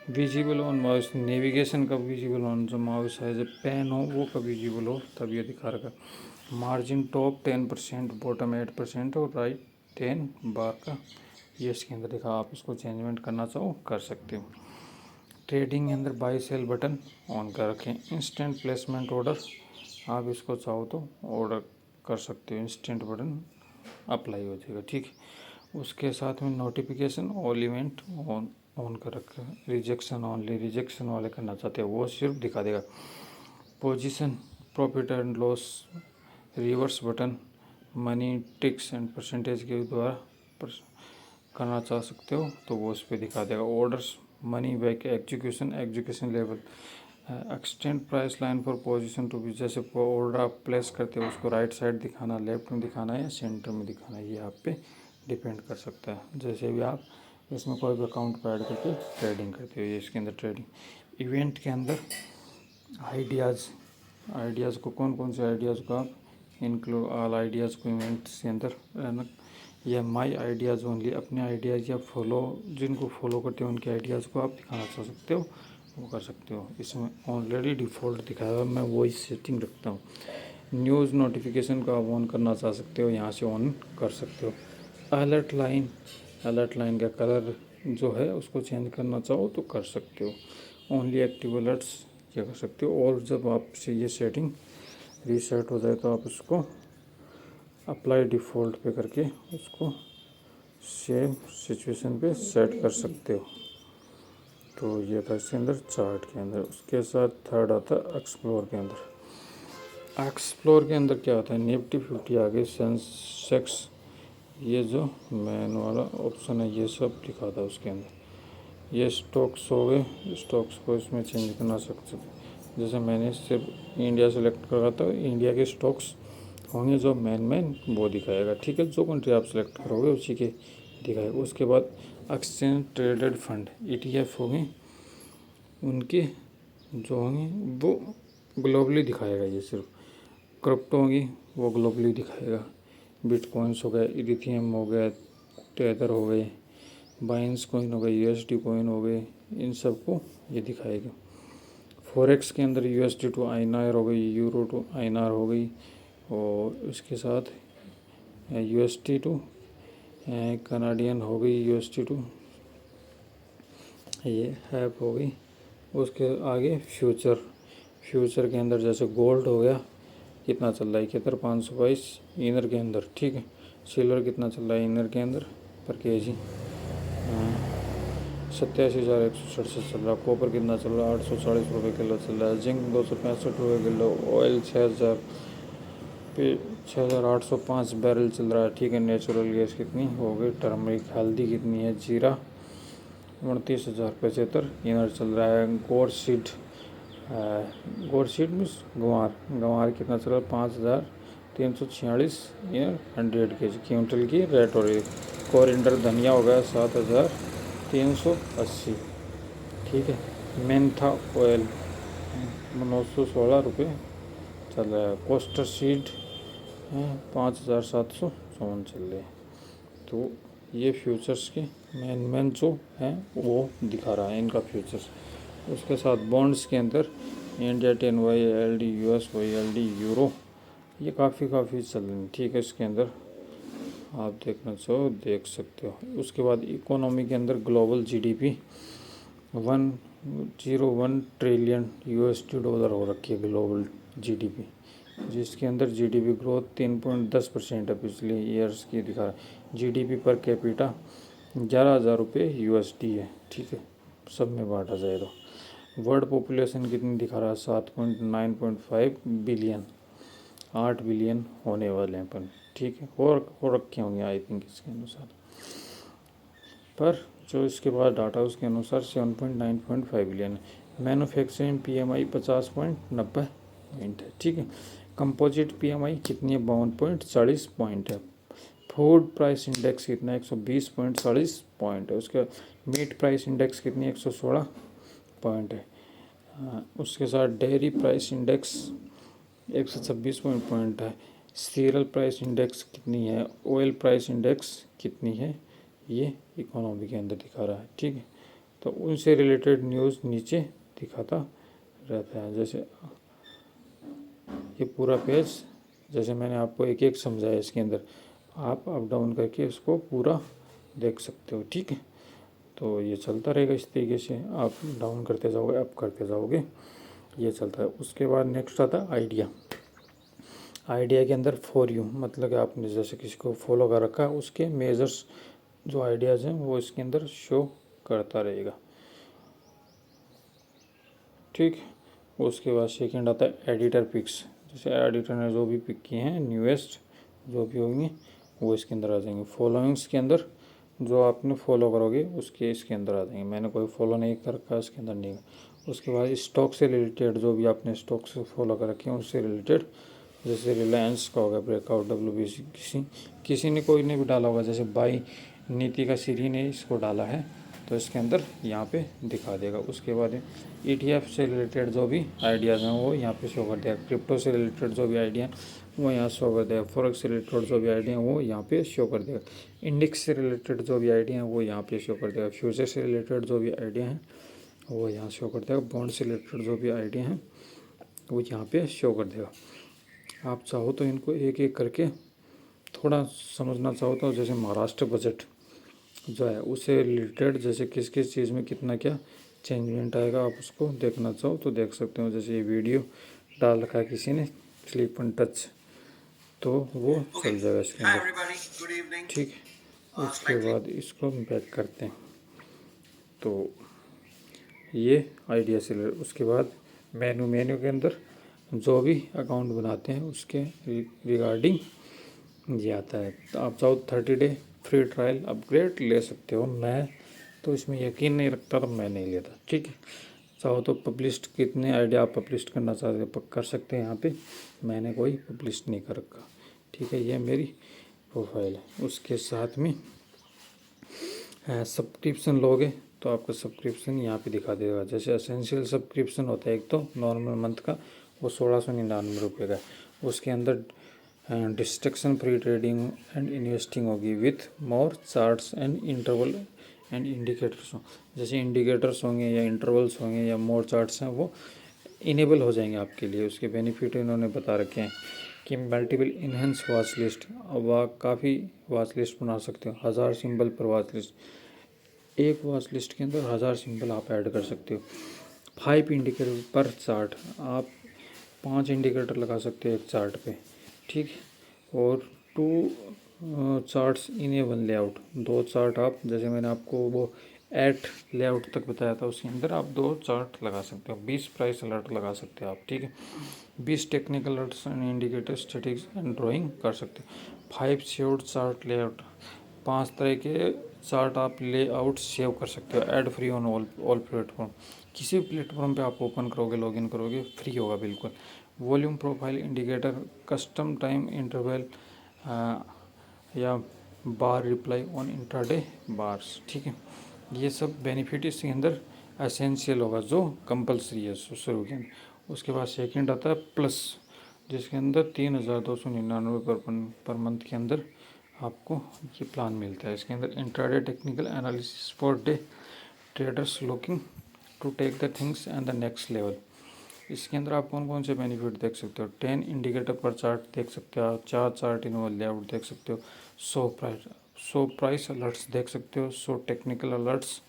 विजिबल ऑन माउस, नेविगेशन का विजिबल ऑन, जो माउस है जब पेन हो वो का विजिबल हो, तब ये दिखा रखा। मार्जिन टॉप 10%, बॉटम 8% और राइट 10 बार का, ये इसके अंदर दिखा। आप इसको चेंजमेंट करना चाहो कर सकते हो। ट्रेडिंग के अंदर बाई सेल बटन ऑन कर रखें। इंस्टेंट प्लेसमेंट ऑर्डर, आप इसको चाहो तो ऑर्डर कर सकते हो, इंस्टेंट बटन अप्लाई हो जाएगा, ठीक है। उसके साथ में नोटिफिकेशन ऑल इवेंट ऑन कर रखा है। रिजेक्शन ऑनली, रिजेक्शन वाले करना चाहते हो वो सिर्फ दिखा देगा। Position, profit and loss, reverse button, money ticks and percentage के द्वारा करना चाह सकते हो तो वो उस पर दिखा देगा। Orders, money back, execution, execution level, extend price line for position to be, जैसे ऑर्डर आप प्लेस करते हो उसको राइट साइड दिखाना, लेफ्ट में दिखाना है या सेंटर में दिखाना है, ये आप पे डिपेंड कर सकता है। जैसे भी आप इसमें कोई भी अकाउंट पर ऐड करके ट्रेडिंग करते हो, ये इसके अंदर ट्रेडिंग। इवेंट के अंदर आइडियाज़, आइडियाज़ को कौन कौन से आइडियाज़ को आप इंक्लूड, ऑल आइडियाज़ को इवेंट्स के अंदर रहना, या माई आइडियाज़ ओनली, अपने आइडियाज़ या फॉलो, जिनको फॉलो करते हो उनके आइडियाज़ को आप दिखाना चाह सकते हो वो कर सकते हो। इसमें ऑलरेडी डिफ़ॉल्ट दिखाया हुआ, मैं वही सेटिंग रखता हूँ। न्यूज़ नोटिफिकेशन को आप ऑन करना चाह सकते हो, यहाँ से ऑन कर सकते हो। अलर्ट लाइन, अलर्ट लाइन का कलर जो है उसको चेंज करना चाहो तो कर सकते हो। ओनली एक्टिव अलर्ट्स ये कर सकते हो। और जब आपसे ये सेटिंग रीसेट हो जाए तो आप उसको अप्लाई डिफ़ॉल्ट पे करके उसको सेम सिचुएशन पे सेट कर सकते हो। तो ये था इसके अंदर चार्ट के अंदर। उसके साथ थर्ड आता है एक्सप्लोर के अंदर। एक्सप्लोर के अंदर क्या होता है, निफ्टी 50 आगे, सेंसेक्स, ये जो मेन वाला ऑप्शन है ये सब दिखा था उसके अंदर। ये स्टॉक्स हो गए, स्टॉक्स को इसमें चेंज करना सकते। जैसे मैंने सिर्फ इंडिया सेलेक्ट करा था, इंडिया के स्टॉक्स होंगे जो मेन वो दिखाएगा, ठीक है। जो कंट्री आप सेलेक्ट करोगे उसी के दिखाएगा। उसके बाद एक्सचेंज ट्रेडेड फंड, ETF होंगे, उनके जो होंगे वो ग्लोबली दिखाएगा। ये सिर्फ क्रिप्टो होंगी वो ग्लोबली दिखाएगा। बिटकॉइंस हो गए, इथेरियम हो गया, टेथर हो गए, बाइनेंस कॉइन हो गए, USD कॉइन हो गए, इन सब को ये दिखाएगा। फॉरेक्स के अंदर USD टू INR हो गई, यूरो टू INR हो गई, और इसके साथ USD टू कनाडियन हो गई, USD टू ये हैप हो गई। उसके आगे फ्यूचर के अंदर जैसे गोल्ड हो गया, कितना चल रहा है 71,522 इनर के अंदर, ठीक है। सिल्वर कितना चल रहा है इनर के अंदर पर केजी, 87,167 चल रहा। कॉपर कितना चल रहा है 840 रुपये किलो चल रहा है। जिंक 265 रुपये किलो। ऑयल 6,805 बैरल चल रहा है, ठीक है। नेचुरल गैस कितनी हो गई, टर्मरिक हल्दी कितनी है, जीरा 29,075 इनर चल रहा है। गोड सीड मीन्स गंवार कितना चल रहा है 5,346 इनर 100 kg क्विंटल की रेट हो रही है। कोरिएंडर धनिया हो गया 7,380, ठीक है। मेंथा ऑयल 916 रुपये चल रहा है। कोस्टर सीड 5,754 चल रहे हैं। तो ये फ्यूचर्स के मेन जो हैं वो दिखा रहा है इनका फ्यूचर्स। उसके साथ बॉन्ड्स के अंदर India 10 YLD, US YLD, euro, ये काफ़ी चल रही है, ठीक है। इसके अंदर आप देखना चाहो देख सकते हो। उसके बाद इकोनॉमी के अंदर global GDP 101 trillion USD dollar हो रखी है ग्लोबल GDP, जिसके अंदर GDP ग्रोथ 3.10% है पिछले ईयर्स की दिखा रहा है। GDP पर कैपिटा 11,000 रुपये USD है, ठीक है। सब में बांटा जाए तो वर्ल्ड पॉपुलेशन कितनी दिखा रहा है 7.9.5 बिलियन, 8 बिलियन होने वाले हैं अपन, ठीक है। और हो रखे होंगे आई थिंक इसके अनुसार, पर जो इसके बाद डाटा उसके अनुसार 7.9.5 बिलियन है। मैन्युफैक्चरिंग PMI 50.90 पॉइंट है, ठीक है। कंपोजिट PMI कितनी है 52.40 पॉइंट है। फूड प्राइस इंडेक्स कितना है 120.40 पॉइंट है। उसके मीट प्राइस इंडेक्स कितनी है 116 पॉइंट है। उसके साथ डेयरी प्राइस इंडेक्स 126 पॉइंट है। सीरियल प्राइस इंडेक्स कितनी है, ऑयल प्राइस इंडेक्स कितनी है, ये इकोनॉमी के अंदर दिखा रहा है, ठीक है। तो उनसे रिलेटेड न्यूज़ नीचे दिखाता रहता है। जैसे ये पूरा पेज जैसे मैंने आपको एक एक समझाया, इसके अंदर आप अप डाउन करके इसको पूरा देख सकते हो, ठीक है। तो ये चलता रहेगा इस तरीके से, आप डाउन करते जाओगे अप करते जाओगे, ये चलता है। उसके बाद नेक्स्ट आता है आइडिया के अंदर फॉर यू, मतलब कि आपने जैसे किसी को फॉलो कर रखा है उसके मेजर्स जो आइडियाज़ हैं वो इसके अंदर शो करता रहेगा, ठीक। उसके बाद सेकंड आता है एडिटर पिक्स, जैसे एडिटर ने जो भी पिक किए हैं न्यूएस्ट जो भी होंगे वो इसके अंदर आ जाएंगे। फॉलोइंग्स के अंदर जो आपने फॉलो करोगे उसके इसके अंदर आ जाएंगे। मैंने कोई फॉलो नहीं कर रखा इसके अंदर नहीं। उसके बाद स्टॉक से रिलेटेड जो भी आपने स्टॉक से फॉलो कर रखे हैं उससे रिलेटेड, जैसे रिलायंस का होगा ब्रेकआउट, WBC किसी ने कोई ने भी डाला होगा, जैसे बाई नीति का सीरी ने इसको डाला है तो इसके अंदर यहाँ पे दिखा देगा। उसके बाद ETF से रिलेटेड जो भी आइडियाज़ हैं वो यहाँ पे शो कर देगा। क्रिप्टो से रिलेटेड जो भी आइडिया वो यहाँ शो कर देगा। फॉरेक्स से रिलेटेड जो भी आइडिया हैं वो यहाँ पे शो कर देगा। इंडेक्स से रिलेटेड जो भी आइडिया हैं वो यहाँ पे शो कर देगा। फ्यूचर से रिलेटेड जो भी आइडिया हैं वो यहाँ शो कर देगा। बॉन्ड से रिलेटेड जो भी आइडिया हैं वो यहाँ पे शो कर देगा। आप चाहो तो इनको एक एक करके थोड़ा समझना चाहो तो, जैसे महाराष्ट्र बजट जो है उससे रिलेटेड जैसे किस किस चीज़ में कितना क्या चेंजमेंट आएगा, आप उसको देखना चाहो तो देख सकते हो। जैसे ये वीडियो डाल रखा है किसी ने स्लीप एंड टच, तो वो चल जाएगा इसके अंदर, ठीक है। उसके बाद इसको बैक करते हैं तो ये आइडिया से उसके बाद मेन्यू के अंदर जो भी अकाउंट बनाते हैं उसके रिगार्डिंग ये आता है। तो आप चाहो 30 डे फ्री ट्रायल अपग्रेड ले सकते हो। मैं तो इसमें यकीन नहीं रखता तो मैं नहीं लेता, ठीक है। चाहो तो पब्लिश्ड कितने आइडिया आप पब्लिश करना चाहते हो कर सकते हैं यहाँ पे, मैंने कोई पब्लिश नहीं कर रखा, ठीक है। ये मेरी प्रोफाइल है। उसके साथ में सब्सक्रिप्शन लोगे तो आपका सब्सक्रिप्शन यहाँ पे दिखा देगा। जैसे एसेंशियल सब्सक्रिप्शन होता है एक तो नॉर्मल मंथ का, वो 1699 रुपये का है। उसके अंदर distraction free trading and investing होगी with more charts and interval and indicators. जैसे इंडिकेटर्स होंगे या इंटरवल्स होंगे या मोर चार्ट्स हैं वो इनेबल हो जाएंगे आपके लिए, उसके बेनिफिट इन्होंने बता रखे हैं। कि मल्टीपल इनहेंस वॉच लिस्ट, अब आप काफ़ी वॉच लिस्ट बना सकते हो, 1000 सिंबल पर वॉच लिस्ट, एक वॉच लिस्ट के अंदर 1000 सिंबल आप ऐड कर सकते हो। 5 इंडिकेटर पर चार्ट, आप 5 इंडिकेटर लगा सकते हो एक चार्ट पे, ठीक है। और 2 charts in A one layout, 2 chart आप, जैसे मैंने आपको वो 8 लेआउट तक बताया था, उसके अंदर आप 2 चार्ट लगा सकते हो। 20 प्राइस अलर्ट लगा सकते हो आप, ठीक है। 20 technical alerts and indicator statics and drawing कर सकते हो। 5 सेव्ड चार्ट लेआउट, 5 तरह के चार्ट आप लेआउट सेव कर सकते हो। Ad free on all platform, किसी भी प्लेटफॉर्म पे आप ओपन करोगे, लॉगिन करोगे, फ्री होगा बिल्कुल। Volume profile indicator, custom time interval या बार रिप्लाई ऑन इंट्राडे बार्स, ठीक है। ये सब बेनिफिट इसके अंदर एसेंशियल होगा, जो कंपलसरी है शुरू के अंदर। उसके बाद सेकंड आता है प्लस, जिसके अंदर 3299 पर मंथ के अंदर आपको ये प्लान मिलता है। इसके अंदर intraday technical analysis for day traders looking to take the things and the next level. इसके अंदर आप कौन कौन से बेनिफिट देख सकते हो? 10 इंडिकेटर पर चार्ट देख सकते हो, 4 चार्ट इन वन लेआउट देख सकते हो, 100 प्राइस अलर्ट्स देख सकते हो, 100 टेक्निकल अलर्ट्स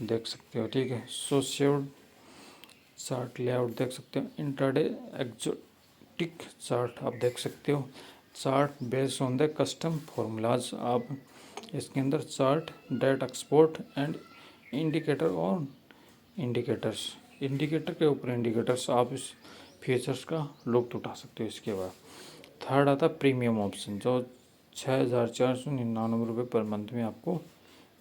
देख सकते हो, ठीक है। 100 शेयर्ड चार्ट लेआउट देख सकते हो, इंट्राडे एक्जोटिक चार्ट आप देख सकते हो, chart based on the custom formulas. आप इसके अंदर chart date export and indicator on indicators, indicator के ऊपर इंडिकेटर्स, आप इस फीचर्स का लुत्फ उठा सकते हो। इसके बाद थर्ड आता प्रीमियम ऑप्शन, जो 6499 पर मंथ में आपको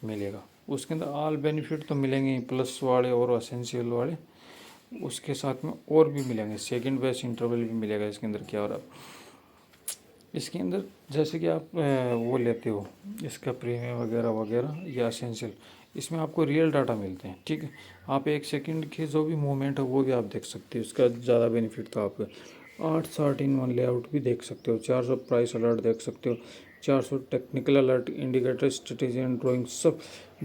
मिलेगा। उसके अंदर ऑल बेनिफिट तो मिलेंगे ही, प्लस वाले और असेंशियल वाले, उसके साथ में और भी मिलेंगे, सेकंड बेस्ट इंटरवल भी मिलेगा इसके अंदर। क्या हो रहा है इसके अंदर, जैसे कि आप वो लेते हो इसका प्रीमियम वगैरह वगैरह या असेंशियल, इसमें आपको रियल डाटा मिलते हैं, ठीक है। आप 1 सेकंड के जो भी मूवमेंट है वो भी आप देख सकते हो, इसका ज़्यादा बेनिफिट तो आपको 8 चार्ट इन वन लेआउट भी देख सकते हो, 400 प्राइस अलर्ट देख सकते हो, 400 technical alert, indicator, strategy and drawing, सब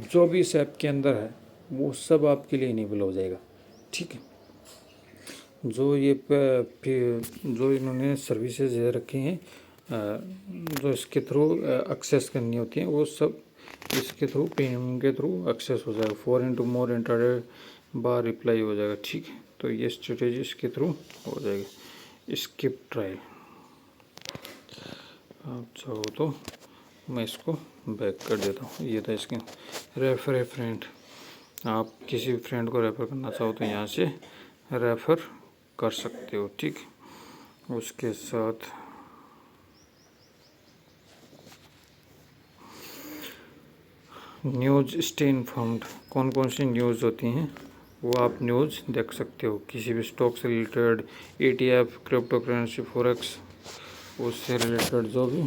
जो भी इस ऐप के अंदर है वो सब आपके लिए इनेबल हो जाएगा, ठीक है। जो ये जो इन्होंने सर्विसेज दे रखी हैं, जो इसके थ्रू एक्सेस करनी होती हैं, वो सब इसके थ्रू, प्रीमियम के थ्रू एक्सेस हो जाएगा। 4 इंटू मोर इंट्राडे बार रिप्लाई हो जाएगा, ठीक है। तो ये स्ट्रेटेजी इसके थ्रू हो जाएगी। स्किप ट्रायल, आप चाहो तो मैं इसको बैक कर देता हूँ। ये था इसके रेफर ए फ्रेंड, आप किसी भी फ्रेंड को रेफ़र करना चाहो तो यहाँ से रेफ़र कर सकते हो, ठीक। उसके साथ न्यूज़, स्टे इन्फॉर्म्ड, कौन कौन सी न्यूज़ होती हैं वो आप न्यूज़ देख सकते हो, किसी भी स्टॉक से related, ETF, crypto currency, forex, उससे रिलेटेड जो भी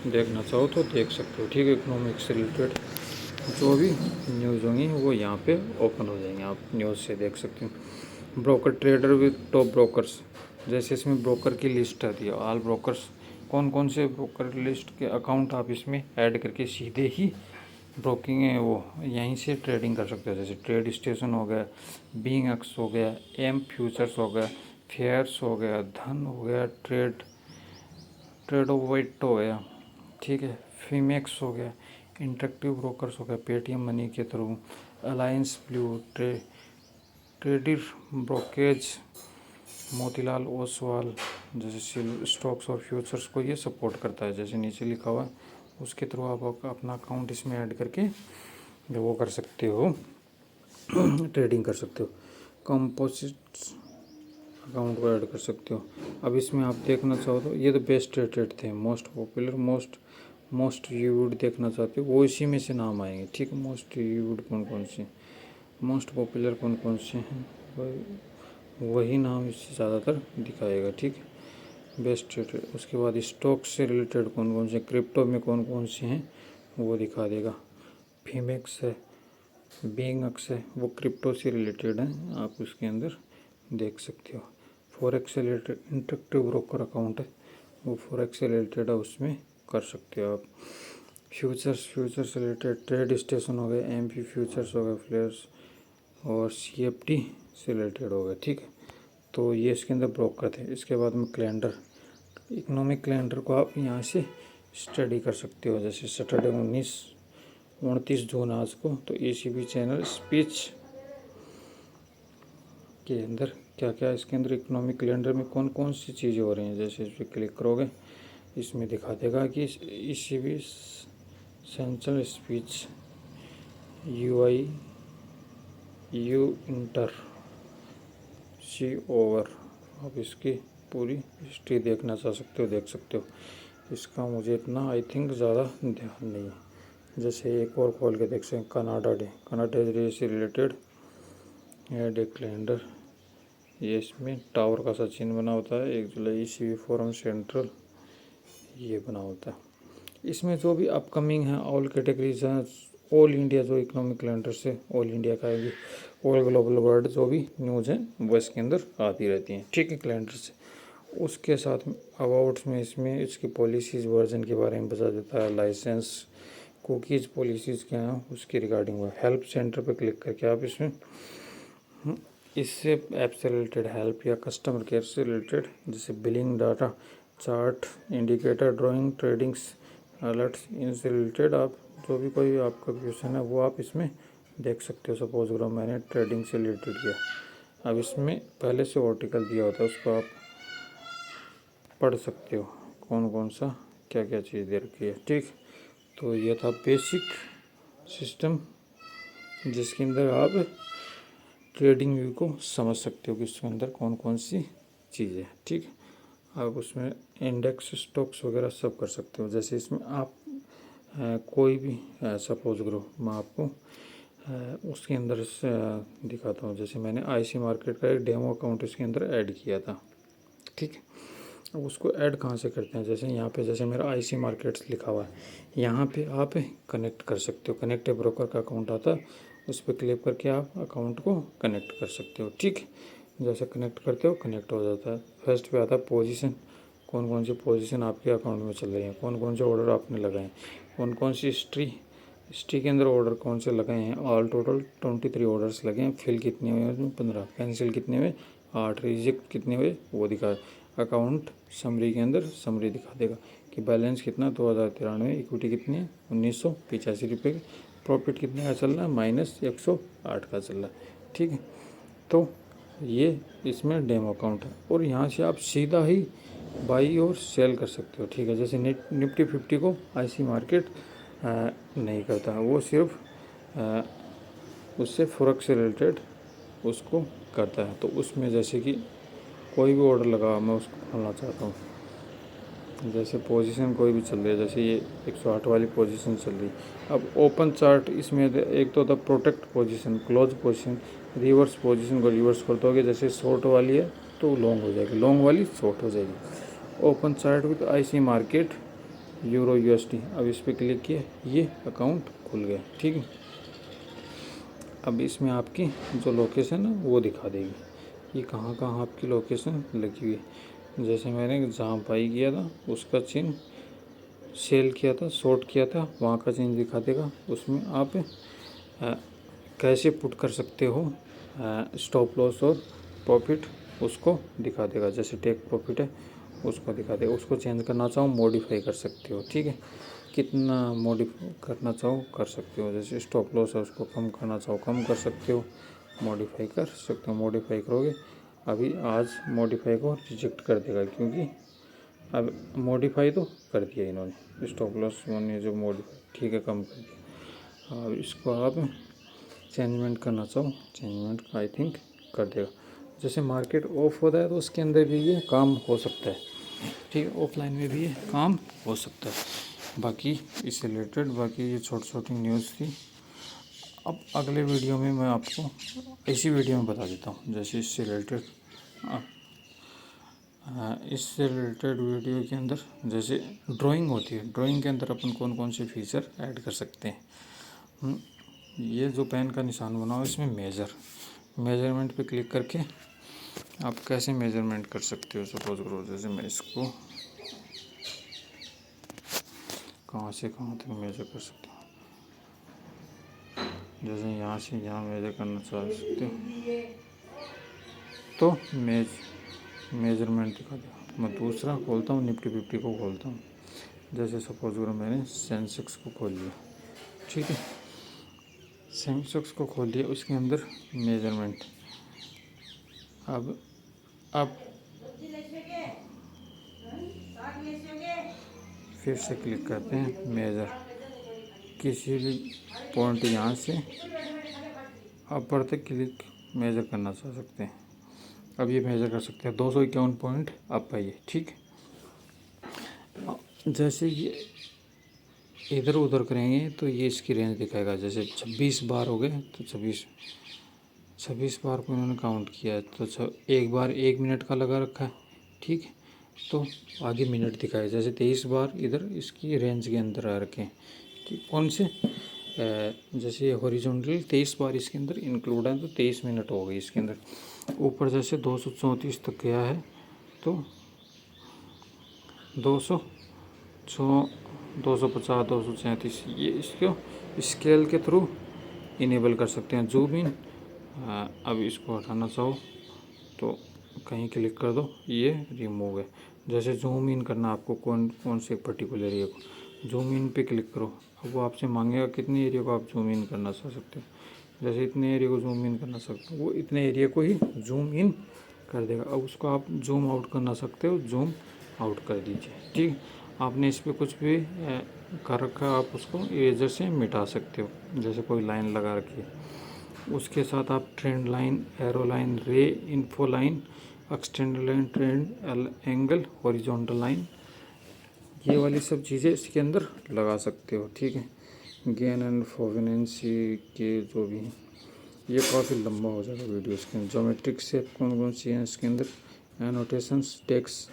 देखना चाहो तो देख सकते हो, ठीक है। इकोनॉमिक्स से रिलेटेड जो भी न्यूज़ होंगी वो यहाँ पे ओपन हो जाएंगे, आप न्यूज़ से देख सकते हो। Broker trader with top brokers, जैसे इसमें ब्रोकर की लिस्ट आती है, ऑल ब्रोकर्स, कौन कौन से ब्रोकर लिस्ट के अकाउंट आप इसमें ऐड करके सीधे ही ब्रोकिंग है वो यहीं से ट्रेडिंग कर सकते हो। जैसे ट्रेड स्टेशन हो गया, बीइंग एक्स हो गया, एम फ्यूचर्स हो गया, फेयर्स हो गया, धन हो गया, ट्रेडोवेट हो गया, ठीक है, फीमेक्स हो गया, इंटरेक्टिव ब्रोकर्स हो गया, पेटीएम मनी के through, Alice Blue, Tradier brokerage, Motilal Oswal, जैसे स्टॉक्स और फ्यूचर्स को ये सपोर्ट करता है, जैसे नीचे लिखा हुआ है, उसके थ्रू आप अपना अकाउंट इसमें ऐड करके वो कर सकते हो, ट्रेडिंग कर सकते हो। कंपोजिट अकाउंट को ऐड कर सकते हो। अब इसमें आप देखना चाहो तो ये तो बेस्ट रेटेड थे, मोस्ट पॉपुलर, मोस्ट व्यूड देखना चाहते हो वो इसी में से नाम आएंगे, ठीक है। मोस्ट व्यूड कौन कौन से, मोस्ट पॉपुलर कौन कौन से हैं, वही नाम इससे ज़्यादातर दिखाएगा, ठीक है। बेस्ट रेटेड, उसके बाद स्टॉक से रिलेटेड कौन कौन से, क्रिप्टो में कौन कौन से हैं वो दिखा देगा। फीमेक्स है, बीइंगक्स है, वो क्रिप्टो से रिलेटेड है, आप उसके अंदर देख सकते हो। फॉरेक्स से रिलेटेड इंटरेक्टिव ब्रोकर अकाउंट है, वो फॉरेक्स से रिलेटेड है, उसमें कर सकते हो आप। फ्यूचर्स से रिलेटेड ट्रेड स्टेशन हो गए, एमपी फ्यूचर्स हो गए, फ्लेयर्स और सीएफटी से रिलेटेड हो गए। ठीक है, तो ये इसके अंदर ब्रोकर थे। इसके बाद में कैलेंडर, इकोनॉमिक कैलेंडर को आप यहाँ से स्टडी कर सकते हो। जैसे सैटरडे 29 जून आज को, तो एसीबी चैनल स्पीच के अंदर क्या क्या, इसके अंदर इकोनॉमिक कैलेंडर में कौन कौन सी चीज़ें हो रही हैं। जैसे इस पर क्लिक करोगे, इसमें दिखा देगा कि ACB central speech you inter C over. आप इसकी पूरी हिस्ट्री देखना चाह सकते हो, देख सकते हो। इसका मुझे इतना आई थिंक ज़्यादा ध्यान नहीं है। जैसे एक और खोल के देख सकते हैं, कनाडा डे से रिलेटेड एड ए कैलेंडर। ये इसमें टावर का सा चिन्ह बना होता है, 1 जुलाई ईसीबी फोरम सेंट्रल, ये बना होता है। इसमें जो भी अपकमिंग है ऑल कैटेगरीज हैं, ऑल इंडिया जो इकोनॉमिक कैलेंडर से ऑल इंडिया का आएगी, ऑल ग्लोबल वर्ल्ड जो भी न्यूज़ है वो इसके अंदर आती रहती हैं। ठीक है, कैलेंडर से। उसके साथ अबाउट्स में इसमें इसकी पॉलिसीज़ वर्जन के बारे में बता देता है, लाइसेंस, कुकीज़ पॉलिसीज़ क्या हैं उसकी रिगार्डिंग हुआ। हेल्प सेंटर पर क्लिक करके आप इसमें इससे ऐप से रिलेटेड हेल्प या कस्टमर केयर से रिलेटेड, जैसे billing data, chart, indicator, drawing, tradings, alerts, इनसे रिलेटेड आप जो भी कोई आपका क्वेश्चन है वो आप इसमें देख सकते हो। सपोज करो मैंने ट्रेडिंग से रिलेटेड किया, अब इसमें पहले से आर्टिकल दिया होता है, उसको आप पढ़ सकते हो कौन कौन सा क्या क्या चीज़ दे रखी है। ठीक, तो ये था बेसिक सिस्टम जिसके अंदर आप ट्रेडिंग व्यू को समझ सकते हो कि इसके अंदर कौन कौन सी चीज़ें हैं। ठीक, आप उसमें इंडेक्स, स्टॉक्स वगैरह सब कर सकते हो। जैसे इसमें आप कोई भी सपोज करो मैं आपको उसके अंदर से दिखाता हूँ। जैसे मैंने आईसी मार्केट का एक डेमो अकाउंट इसके अंदर ऐड किया था। ठीक है, अब उसको ऐड कहाँ से करते हैं, जैसे यहाँ पे जैसे मेरा आईसी मार्केट्स लिखा हुआ है, यहाँ पे आप कनेक्ट कर सकते हो। कनेक्ट ब्रोकर का अकाउंट आता है, उस पर क्लिक करके आप अकाउंट को कनेक्ट कर सकते हो। ठीक, जैसे कनेक्ट करते हो कनेक्ट हो जाता है। फर्स्ट पे आता है पोजीशन, कौन कौन सी पोजीशन आपके अकाउंट में चल रही है, कौन कौन से ऑर्डर आपने लगाए, कौन कौन सी हिस्ट्री के अंदर ऑर्डर कौन से लगाए हैं। ऑल टोटल 23 ऑर्डर्स लगे हैं। फिल कितने हुए हैं, 15। कैंसिल कितने हुए, 8। रिजेक्ट कितने हुए वो दिखा। अकाउंट समरी के अंदर समरी दिखा देगा कि बैलेंस कितना 2093, इक्विटी कितनी है 1985 रुपये की, प्रॉफिट कितने का चल रहा है -108 का चल रहा है। ठीक है, तो ये इसमें डेमो अकाउंट है और यहाँ से आप सीधा ही बाई और सेल कर सकते हो। ठीक है, जैसे निफ्टी 50 को आईसी मार्केट नहीं करता, वो सिर्फ उससे फॉरेक्स से रिलेटेड उसको करता है। तो उसमें जैसे कि कोई भी ऑर्डर लगा मैं उसको खोलना चाहता हूँ, जैसे पोजीशन कोई भी चल रही है, जैसे ये 108 वाली पोजीशन चल रही है। अब ओपन चार्ट इसमें एक तो होता protect position, close position, reverse position को रिवर्स कर दोगे, जैसे शॉर्ट वाली है तो लॉन्ग हो जाएगी, लॉन्ग वाली शॉर्ट हो जाएगी। Open chart with IC market euro USD, अब इस पर क्लिक किया, ये अकाउंट खुल गया। ठीक है, अब इसमें आपकी जो लोकेशन है वो दिखा देगी, ये कहाँ कहाँ आपकी लोकेशन लगी हुई है। जैसे मैंने जहाँ बाई किया था उसका चिन्ह, सेल किया था, शॉर्ट किया था, वहाँ का चिन्ह दिखा देगा। उसमें आप कैसे पुट कर सकते हो स्टॉप लॉस और प्रॉफिट, उसको दिखा देगा। जैसे टेक प्रॉफिट है उसको दिखा देगा। उसको चेंज करना चाहो मॉडिफाई कर सकते हो। ठीक है, कितना मॉडिफाई करना चाहो कर सकते हो। जैसे स्टॉप लॉस है उसको कम करना चाहो कम कर सकते हो, मॉडिफाई कर सकते हो। मॉडिफाई करोगे, अभी आज मॉडिफाई को रिजेक्ट कर देगा क्योंकि अब मॉडिफाई तो कर दिया इन्होंने, स्टॉप लॉस ने जो मॉडिफाई, ठीक है, कम कर दिया। अब इसको आप चेंजमेंट करना चाहो चेंजमेंट आई थिंक कर देगा। जैसे मार्केट ऑफ होता है तो उसके अंदर भी ये काम हो सकता है। ठीक है, ऑफलाइन में भी ये काम हो सकता है। बाकी इससे रिलेटेड बाकी ये छोटी छोटी न्यूज़ थी। अब अगले वीडियो में मैं आपको इसी वीडियो में बता देता हूँ। जैसे इससे रिलेटेड वीडियो के अंदर जैसे ड्राइंग होती है, ड्राइंग के अंदर अपन कौन कौन से फीचर ऐड कर सकते हैं। ये जो पेन का निशान बना हो इसमें मेजरमेंट पे क्लिक करके आप कैसे मेजरमेंट कर सकते हो। सपोज करो जैसे मैं इसको कहाँ से कहाँ तक मेजर कर सकते हो। जैसे यहाँ से यहाँ मेजर करना चाह सकते हो तो मेजरमेंट दिखा दिया। मैं दूसरा खोलता हूँ, निफ्टी 50 को खोलता हूँ। जैसे सपोज करो मैंने सेंसेक्स को खोल लिया, ठीक है, सेंसेक्स को खोल लिया, उसके अंदर मेजरमेंट। अब फिर से क्लिक करते हैं मेजर, किसी भी पॉइंट यहाँ से अपर तक क्लिक मेजर करना चाह सकते हैं। अब ये मेजर कर सकते हैं 251 पॉइंट अप है ये, ठीक। जैसे ये इधर उधर करेंगे तो ये इसकी रेंज दिखाएगा। जैसे 26 बार हो गए तो 26 बार को इन्होंने काउंट किया है, तो एक बार 1 मिनट का लगा रखा है, ठीक है, तो आगे मिनट दिखाए। जैसे 23 बार इधर इसकी रेंज के अंदर आ रखे हैं, ठीक। कौन से जैसे हॉरिजॉन्टल 23 बार इसके अंदर इंक्लूड है, तो 23 मिनट हो गई इसके अंदर। ऊपर जैसे 234 तक गया है तो 250, 237, ये इसको स्केल के थ्रू इनेबल कर सकते हैं। जूम इन, अब इसको हटाना चाहो तो कहीं क्लिक कर दो, ये रिमूव है। जैसे जूम इन करना आपको कौन से पर्टिकुलर एरिया को, जूम इन पे क्लिक करो। अब वो आपसे मांगेगा कितने एरिया को आप जूम इन करना चाह सकते हो। जैसे इतने एरिया को जूम इन करना सकते हो, वो इतने एरिया को ही जूम इन कर देगा। अब उसको आप जूम आउट करना सकते हो, जूम आउट कर दीजिए, ठीक। आपने इस पर कुछ भी कर रखा है, आप उसको इरेजर से मिटा सकते हो। जैसे कोई लाइन लगा रखी है, उसके साथ आप ट्रेंड लाइन, एरो लाइन, रे, info line, extend line, trend angle, horizontal line, ये वाली सब चीज़ें इसके अंदर लगा सकते हो, ठीक है। गेन एंड फोवेनेंसी के जो भी हैं, ये काफ़ी लंबा हो जाएगा वीडियो। इसके अंदर ज्योमेट्रिक शेप कौन सी हैं इसके अंदर, एनोटेशंस, टेक्स्ट,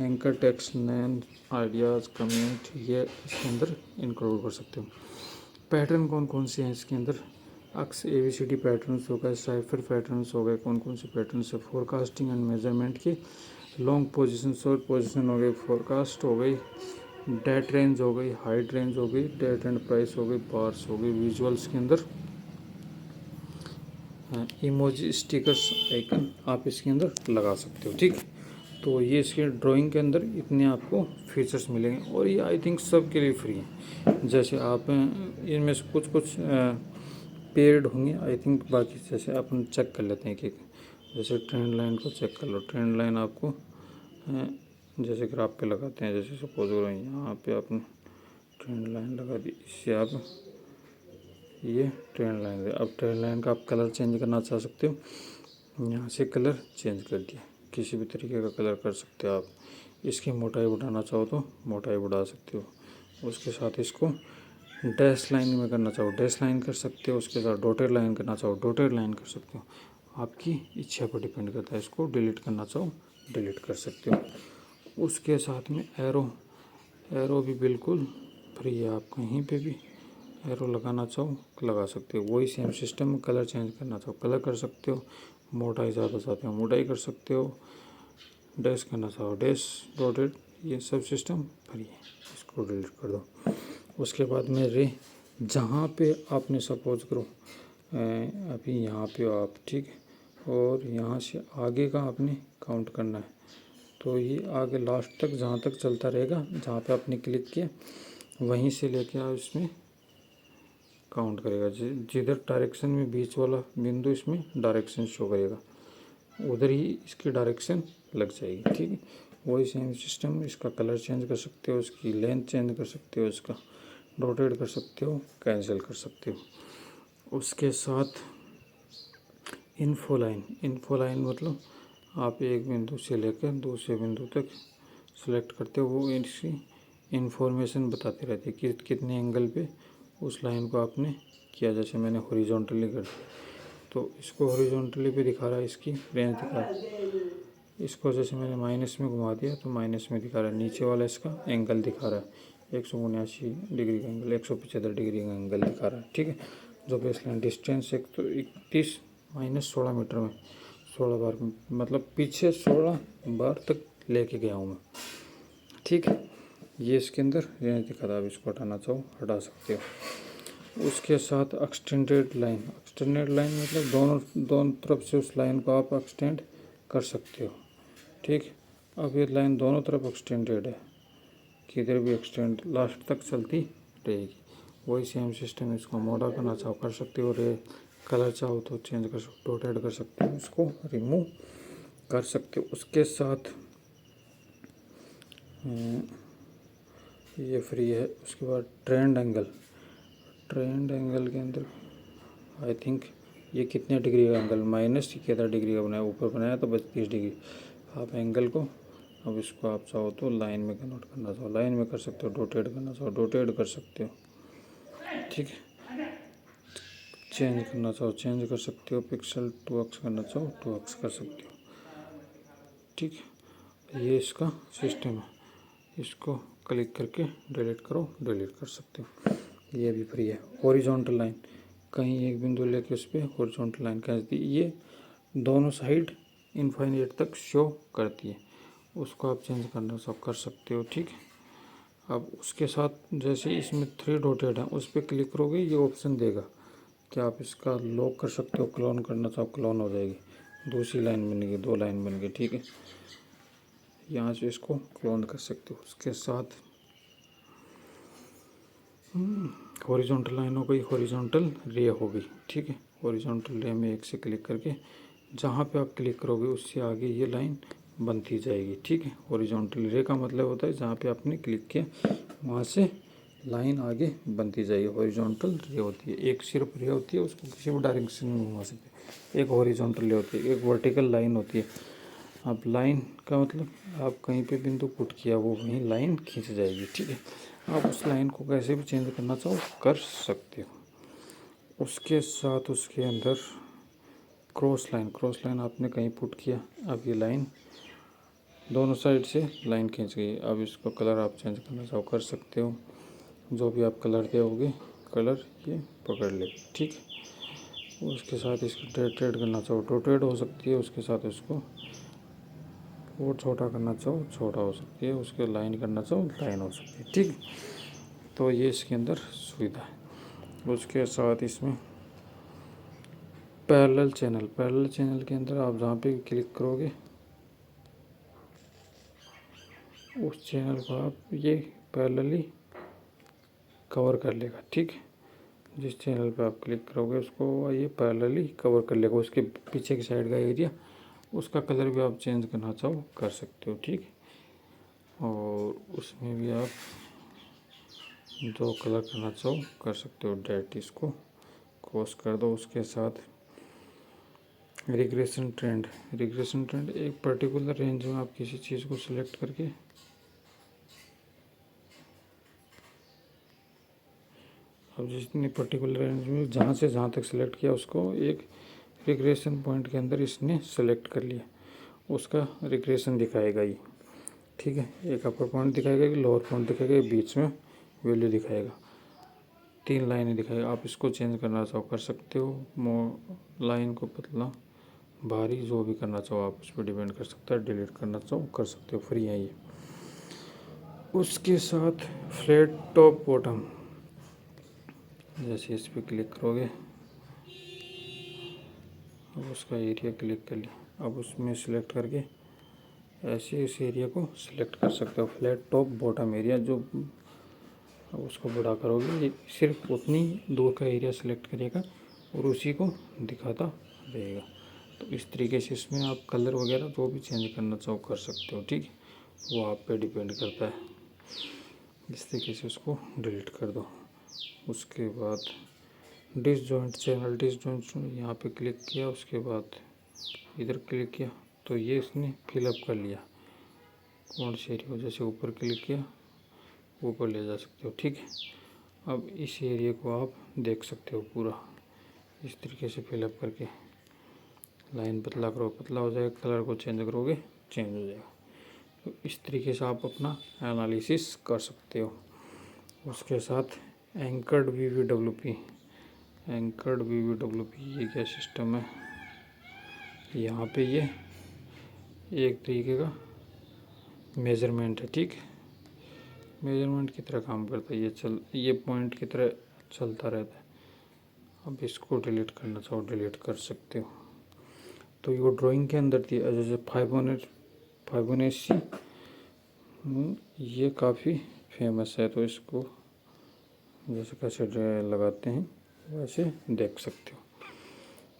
एंकर टेक्स्ट, नैन, आइडियाज़, कमेंट, ये इसके अंदर इंक्लूड कर सकते हो। पैटर्न कौन से हैं इसके अंदर, अक्स ABCD पैटर्न्स हो गए, साइफर पैटर्न्स हो गए, कौन से पैटर्न्स है, फोरकास्टिंग एंड मेजरमेंट के, लॉन्ग पोजीशन, शॉर्ट पोजीशन हो गई, फोरकास्ट हो गई, डेट रेंज हो गई, हाइट रेंज हो गई, डेट एंड प्राइस हो गई, बार्स हो गई। विजुअल्स के अंदर इमोजी, स्टिकर्स, आइकन आप इसके अंदर लगा सकते हो, ठीक। तो ये इसके ड्राइंग के अंदर इतने आपको फीचर्स मिलेंगे, और ये आई थिंक सब के लिए फ्री है। जैसे आप इनमें से कुछ पेड होंगे आई थिंक, बाकी जैसे अपन चेक कर लेते हैं कि जैसे ट्रेंड लाइन को चेक कर लो। ट्रेंड लाइन आपको जैसे ग्राफ पे लगाते हैं, जैसे सपोज करो यहाँ पे आपने ट्रेंड लाइन लगा दी, इससे आप ये ट्रेंड लाइन है। अब ट्रेंड लाइन का आप कलर चेंज करना चाह सकते हो, यहाँ से कलर चेंज कर दिया, किसी भी तरीके का कलर कर सकते हो आप। इसकी मोटाई बढ़ाना चाहो तो मोटाई बढ़ा सकते हो। उसके साथ इसको डैश लाइन में करना चाहो डैश लाइन कर सकते हो, उसके साथ डॉटेड लाइन करना चाहो डॉटेड लाइन कर सकते हो। आपकी इच्छा पर डिपेंड करता है। इसको डिलीट करना चाहो डिलीट कर सकते हो। उसके साथ में एरो भी बिल्कुल फ्री है, आप कहीं पे भी एरो लगाना चाहो लगा सकते हो। वही सेम सिस्टम में कलर चेंज करना चाहो कलर कर सकते हो, मोटाई ज़्यादा चाहते हो मोटाई कर सकते हो, डैश करना चाहो डैश, डॉटेड, ये सब सिस्टम फ्री है। इसको डिलीट कर दो। उसके बाद में रे, जहाँ पे आपने सपोज करो अभी यहाँ पे हो आप, ठीक है, और यहाँ से आगे का आपने काउंट करना है, तो ये आगे लास्ट तक जहाँ तक चलता रहेगा, जहाँ पे आपने क्लिक किया वहीं से लेके आप इसमें काउंट करेगा। जिधर डायरेक्शन में बीच वाला बिंदु इसमें डायरेक्शन शो करेगा, उधर ही इसकी डायरेक्शन लग जाएगी, ठीक है। वही सेम सिस्टम, इसका कलर चेंज कर सकते हो, इसकी लेंथ चेंज कर सकते हो, इसका रोटेट कर सकते हो, कैंसिल कर सकते हो। उसके साथ इन्फो लाइन मतलब आप एक बिंदु से लेकर दूसरे बिंदु तक सेलेक्ट करते हो, वो इसकी इन्फॉर्मेशन बताती रहती है कि कितने एंगल पे उस लाइन को आपने किया। जैसे मैंने हॉरिजॉन्टली कर दिया तो इसको हॉरिजॉन्टली पे दिखा रहा है, इसकी रेंज दिखा रहा है। इसको जैसे मैंने माइनस में घुमा दिया तो माइनस में दिखा रहा है। नीचे वाला इसका एंगल दिखा रहा है 179 डिग्री का एंगल, 175 डिग्री का एंगल दिखा रहा है, ठीक है। जो बेस लाइन डिस्टेंस 131 माइनस 16 मीटर में 16 बार मतलब पीछे 16 बार तक लेके गया हूँ मैं, ठीक है। ये इसके अंदर रेंज दिखा था, आप इसको हटाना चाहो हटा सकते हो। उसके साथ एक्सटेंडेड लाइन मतलब दोनों तरफ से उस लाइन को आप एक्सटेंड कर सकते हो। ठीक, अब ये लाइन दोनों तरफ एक्सटेंडेड है, किधर भी एक्सटेंड लास्ट तक चलती रहेगी। वही सेम सिस्टम, इसको मोड़ा करना चाहो कर सकते हो, रे कलर चाहो तो चेंज कर सकते हो, डॉट ऐड कर सकते हो, इसको रिमूव कर सकते हो। उसके साथ ये फ्री है। उसके बाद ट्रेंड एंगल के अंदर आई थिंक ये कितने डिग्री का एंगल, माइनस कितना डिग्री का बनाया, ऊपर बनाया तो 32 डिग्री। आप एंगल को अब इसको आप चाहो तो लाइन में कन्वर्ट करना चाहो लाइन में कर सकते हो, डॉट ऐड करना चाहो डॉट ऐड कर सकते हो। ठीक है, चेंज करना चाहो चेंज कर सकते हो, पिक्सल 2x करना चाहो 2x कर सकते हो। ठीक है, ये इसका सिस्टम है। इसको क्लिक करके डिलीट करो डिलीट कर सकते हो। ये भी फ्री है। हॉरिजॉन्टल लाइन, कहीं एक बिंदु लेके उस पर हॉरिजॉन्टल लाइन खींच दी, ये दोनों साइड इनफाइनाइट तक शो करती है, उसको आप चेंज करना सब कर सकते हो। ठीक, अब उसके साथ जैसे इसमें 3 डॉटेड है, उस पर क्लिक करोगे ये ऑप्शन देगा कि आप इसका लॉक कर सकते हो, क्लोन करना चाहो क्लोन हो जाएगी, दूसरी लाइन बन गई, 2 लाइन बन गई। ठीक है, यहाँ से इसको क्लोन कर सकते हो। उसके साथ हॉरिजॉन्टल लाइन हो गई, हॉरिजॉन्टल रे हो गई। ठीक है, हॉरिजॉन्टल रे में एक से क्लिक करके जहाँ पे आप क्लिक करोगे उससे आगे ये लाइन बनती जाएगी। ठीक है, हॉरिजॉन्टल रे का मतलब होता है जहाँ पे आपने क्लिक किया वहाँ से लाइन आगे बनती जाएगी, हॉरिजॉन्टल रे होती है। एक सिर्फ रे होती है, उसको किसी भी डायरेक्शन में घुमा सकते हैं। एक हॉरिजॉन्टल रे होती है, एक वर्टिकल लाइन होती है। अब लाइन का मतलब आप कहीं पे बिंदु पुट किया वो वहीं लाइन खींच जाएगी। ठीक है, आप उस लाइन को कैसे भी चेंज करना चाहो कर सकते हो। उसके साथ उसके अंदर क्रॉस लाइन आपने कहीं पुट किया, अब ये लाइन दोनों साइड से लाइन खींच गई। अब इसको कलर आप चेंज करना चाहो कर सकते हो, जो भी आप कलर दोगे कलर ये पकड़ ले। ठीक, उसके साथ इसको डॉट ऐड करना चाहो डॉट ऐड हो सकती है, उसके साथ इसको और छोटा करना चाहो छोटा हो सकती है, उसके लाइन करना चाहो लाइन हो सकती है। ठीक, तो ये इसके अंदर सुविधा है। उसके साथ इसमें पैरेलल चैनल के अंदर आप जहाँ पे क्लिक करोगे उस चैनल को आप ये पैरेलली कवर कर लेगा। ठीक, जिस चैनल पे आप क्लिक करोगे उसको ये पैरेलली कवर कर लेगा, उसके पीछे की साइड का एरिया, उसका कलर भी आप चेंज करना चाहो कर सकते हो। ठीक, और उसमें भी आप जो कलर करना चाहो कर सकते हो। डेट इसको क्रॉस कर दो। उसके साथ रिग्रेशन ट्रेंड एक पर्टिकुलर रेंज में आप किसी चीज़ को सिलेक्ट करके अब जितनी पर्टिकुलर रेंज में जहाँ से जहाँ तक सिलेक्ट किया उसको एक रिग्रेशन पॉइंट के अंदर इसने सेलेक्ट कर लिया, उसका रिग्रेशन दिखाएगा ये। ठीक है, एक अपर पॉइंट दिखाएगा, एक लोअर पॉइंट दिखाएगा, बीच में वैल्यू दिखाएगा, 3 लाइनें दिखाएगा। आप इसको चेंज करना चाहो कर सकते हो, लाइन को पतला भारी जो भी करना चाहो आप उस पर डिपेंड कर सकता है, डिलीट करना चाहो कर सकते हो, फ्री है ये। उसके साथ फ्लैट टॉप बॉटम, जैसे इस पर क्लिक करोगे अब उसका एरिया क्लिक कर लिया, अब उसमें सिलेक्ट करके ऐसे इस एरिया को सिलेक्ट कर सकते हो, फ्लैट टॉप बॉटम एरिया। जो अब उसको बड़ा करोगे ये सिर्फ उतनी दूर का एरिया सेलेक्ट करेगा और उसी को दिखाता रहेगा। तो इस तरीके से इसमें आप कलर वगैरह जो भी चेंज करना चाहो कर सकते हो। ठीक, वो आप पे डिपेंड करता है। इस तरीके से उसको डिलीट कर दो। उसके बाद डिसजॉइंट यहाँ पे क्लिक किया, उसके बाद इधर क्लिक किया तो ये इसने फिलअप कर लिया कौन सी एरिया, जैसे ऊपर क्लिक किया ऊपर ले जा सकते हो। ठीक है, अब इस एरिया को आप देख सकते हो पूरा इस तरीके से फिलअप करके, लाइन पतला करो पतला हो जाएगा, कलर को चेंज करोगे चेंज हो जाएगा। तो इस तरीके से आप अपना एनालिसिस कर सकते हो। उसके साथ एंकर्ड वीवीडब्ल्यूपी ये क्या सिस्टम है, यहाँ पे ये एक तरीके का मेज़रमेंट है। ठीक, मेजरमेंट की तरह काम करता है, ये पॉइंट की तरह चलता रहता है। अब इसको डिलीट करना चाहो डिलीट कर सकते हो। तो ये ड्राइंग के अंदर थी, जैसे फाइबोनेची ये काफ़ी फेमस है, तो इसको जैसे कैसे लगाते हैं वैसे देख सकते हो।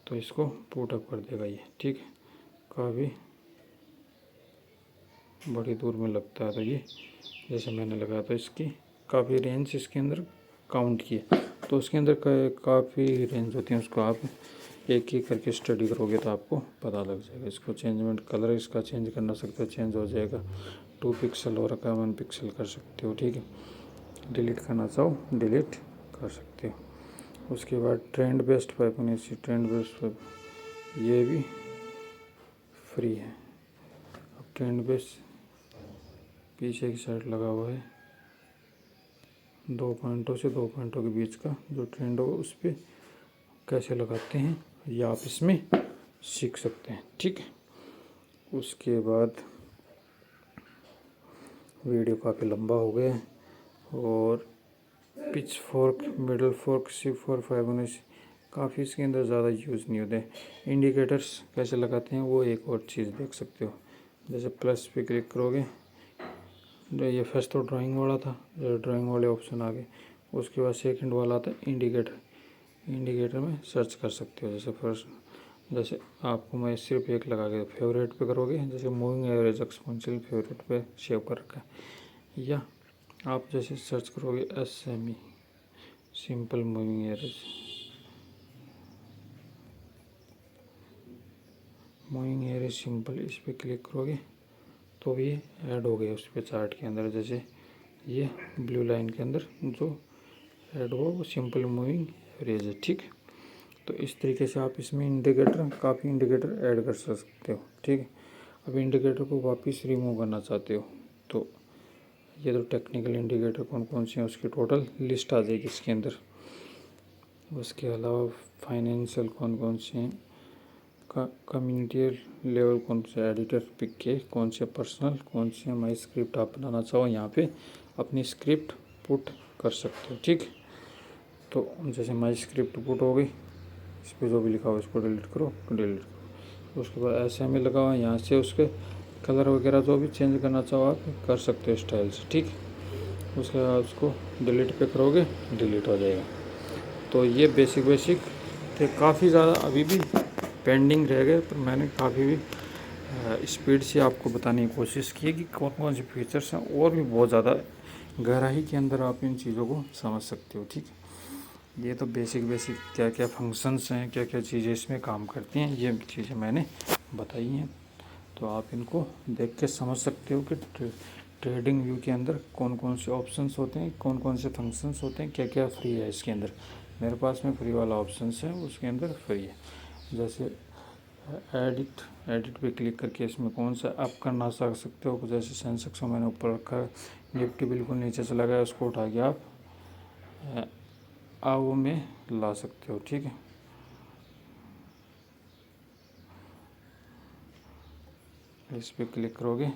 तो इसको पुटअप कर देगा ये, ठीक है। काफ़ी बड़ी दूर में लगता है, तो ये जैसे मैंने लगाया तो इसकी काफ़ी रेंज इसके अंदर काउंट किया, तो उसके अंदर काफ़ी रेंज होती है, उसको आप एक एक करके स्टडी करोगे तो आपको पता लग जाएगा। इसको चेंजमेंट कलर इसका चेंज करना सकते हो, चेंज हो जाएगा। 2 पिक्सल हो रखा है, 1 पिक्सल कर सकते हो, ठीक है। डिलीट करना चाहो डिलीट कर सकते हो। उसके बाद ट्रेंड बेस्ड फाइबोनेची, ट्रेंड बेस्ड ये भी फ्री है। अब ट्रेंड बेस्ड पीछे की साइड लगा हुआ है, 2 पॉइंटों से 2 पॉइंटों के बीच का जो ट्रेंड हो उस पर कैसे लगाते हैं ये आप इसमें सीख सकते हैं, ठीक है। उसके बाद वीडियो काफ़ी लंबा हो गया है, और पिच फोर्क, मिडल फोर्क, सी फोर फाइबोनेची काफ़ी इसके अंदर ज़्यादा यूज़ नहीं होते। इंडिकेटर्स कैसे लगाते हैं वो एक और चीज़ देख सकते हो। जैसे प्लस पे क्लिक करोगे, ये फर्स्ट तो ड्राइंग वाला था, जो ड्राइंग वाले ऑप्शन आ गए। उसके बाद सेकंड वाला आता है इंडिकेटर, इंडिकेटर में सर्च कर सकते हो। जैसे आपको मैं सिर्फ एक लगा के फेवरेट पे करोगे, जैसे मूविंग एवरेज एक्सपोनेंशियल फेवरेट पे सेव कर रखा है, या आप जैसे सर्च करोगे SME simple moving average, moving average simple, इस पर क्लिक करोगे तो ये ऐड हो गया उस पर चार्ट के अंदर। जैसे ये ब्लू लाइन के अंदर जो ऐड हुआ वो सिंपल मूविंग एवरेज है, ठीक है। तो इस तरीके से आप इसमें इंडिकेटर, काफ़ी इंडिकेटर ऐड कर सकते हो, ठीक है। अब इंडिकेटर को वापस रिमूव करना चाहते हो तो ये तो टेक्निकल इंडिकेटर कौन कौन से हैं उसकी टोटल लिस्ट आ जाएगी इसके अंदर। उसके अलावा फाइनेंशियल कौन कौन से हैं, कम्युनिटी लेवल कौन से, एडिटर पिक के कौन से, पर्सनल कौन से, माई स्क्रिप्ट आप बनाना चाहो यहाँ पे अपनी स्क्रिप्ट पुट कर सकते हो, ठीक है। तो जैसे माई स्क्रिप्ट पुट हो गई, इस पर जो भी लिखा हो इसको डिलीट करो, डिलीट करो। उसके बाद SME लगा हुआ, यहाँ से उसके कलर वगैरह जो भी चेंज करना चाहो आप कर सकते हो स्टाइल से, ठीक है। उसके बाद उसको डिलीट पे करोगे डिलीट हो जाएगा। तो ये बेसिक थे, काफ़ी ज़्यादा अभी भी पेंडिंग रह गए, पर मैंने काफ़ी भी स्पीड से आपको बताने की कोशिश की है कि कौन कौन से फीचर्स हैं, और भी बहुत ज़्यादा गहराई के अंदर आप इन चीज़ों को समझ सकते हो, ठीक है। ये तो बेसिक क्या क्या फंक्शंस हैं, क्या क्या चीज़ें इसमें काम करती हैं, ये चीज़ें मैंने बताई हैं। तो आप इनको देख के समझ सकते हो कि ट्रेडिंग व्यू के अंदर कौन कौन से ऑप्शंस होते हैं, कौन कौन से फंक्शंस होते हैं, क्या क्या फ्री है इसके अंदर। मेरे पास में फ्री वाला ऑप्शंस है, उसके अंदर फ्री है। जैसे एडिट पे क्लिक करके इसमें कौन सा आप करना सकते हो। जैसे सेंसेक्स को मैंने ऊपर रखा है, निफ्टी बिल्कुल नीचे चला गया, उसको उठा के आप आओ में ला सकते हो, ठीक है। इस पर क्लिक करोगे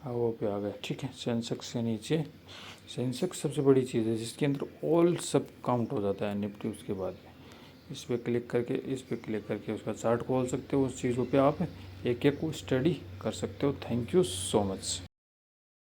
आओ पे आ गया, ठीक है। सेंसेक्स के नीचे, सेंसेक्स सबसे बड़ी चीज़ है जिसके अंदर ऑल सब काउंट हो जाता है, निफ्टी उसके बाद में। इस पर क्लिक करके उसका चार्ट खोल सकते हो, उस चीज़ों पे आप एक एक को स्टडी कर सकते हो। Thank you so much.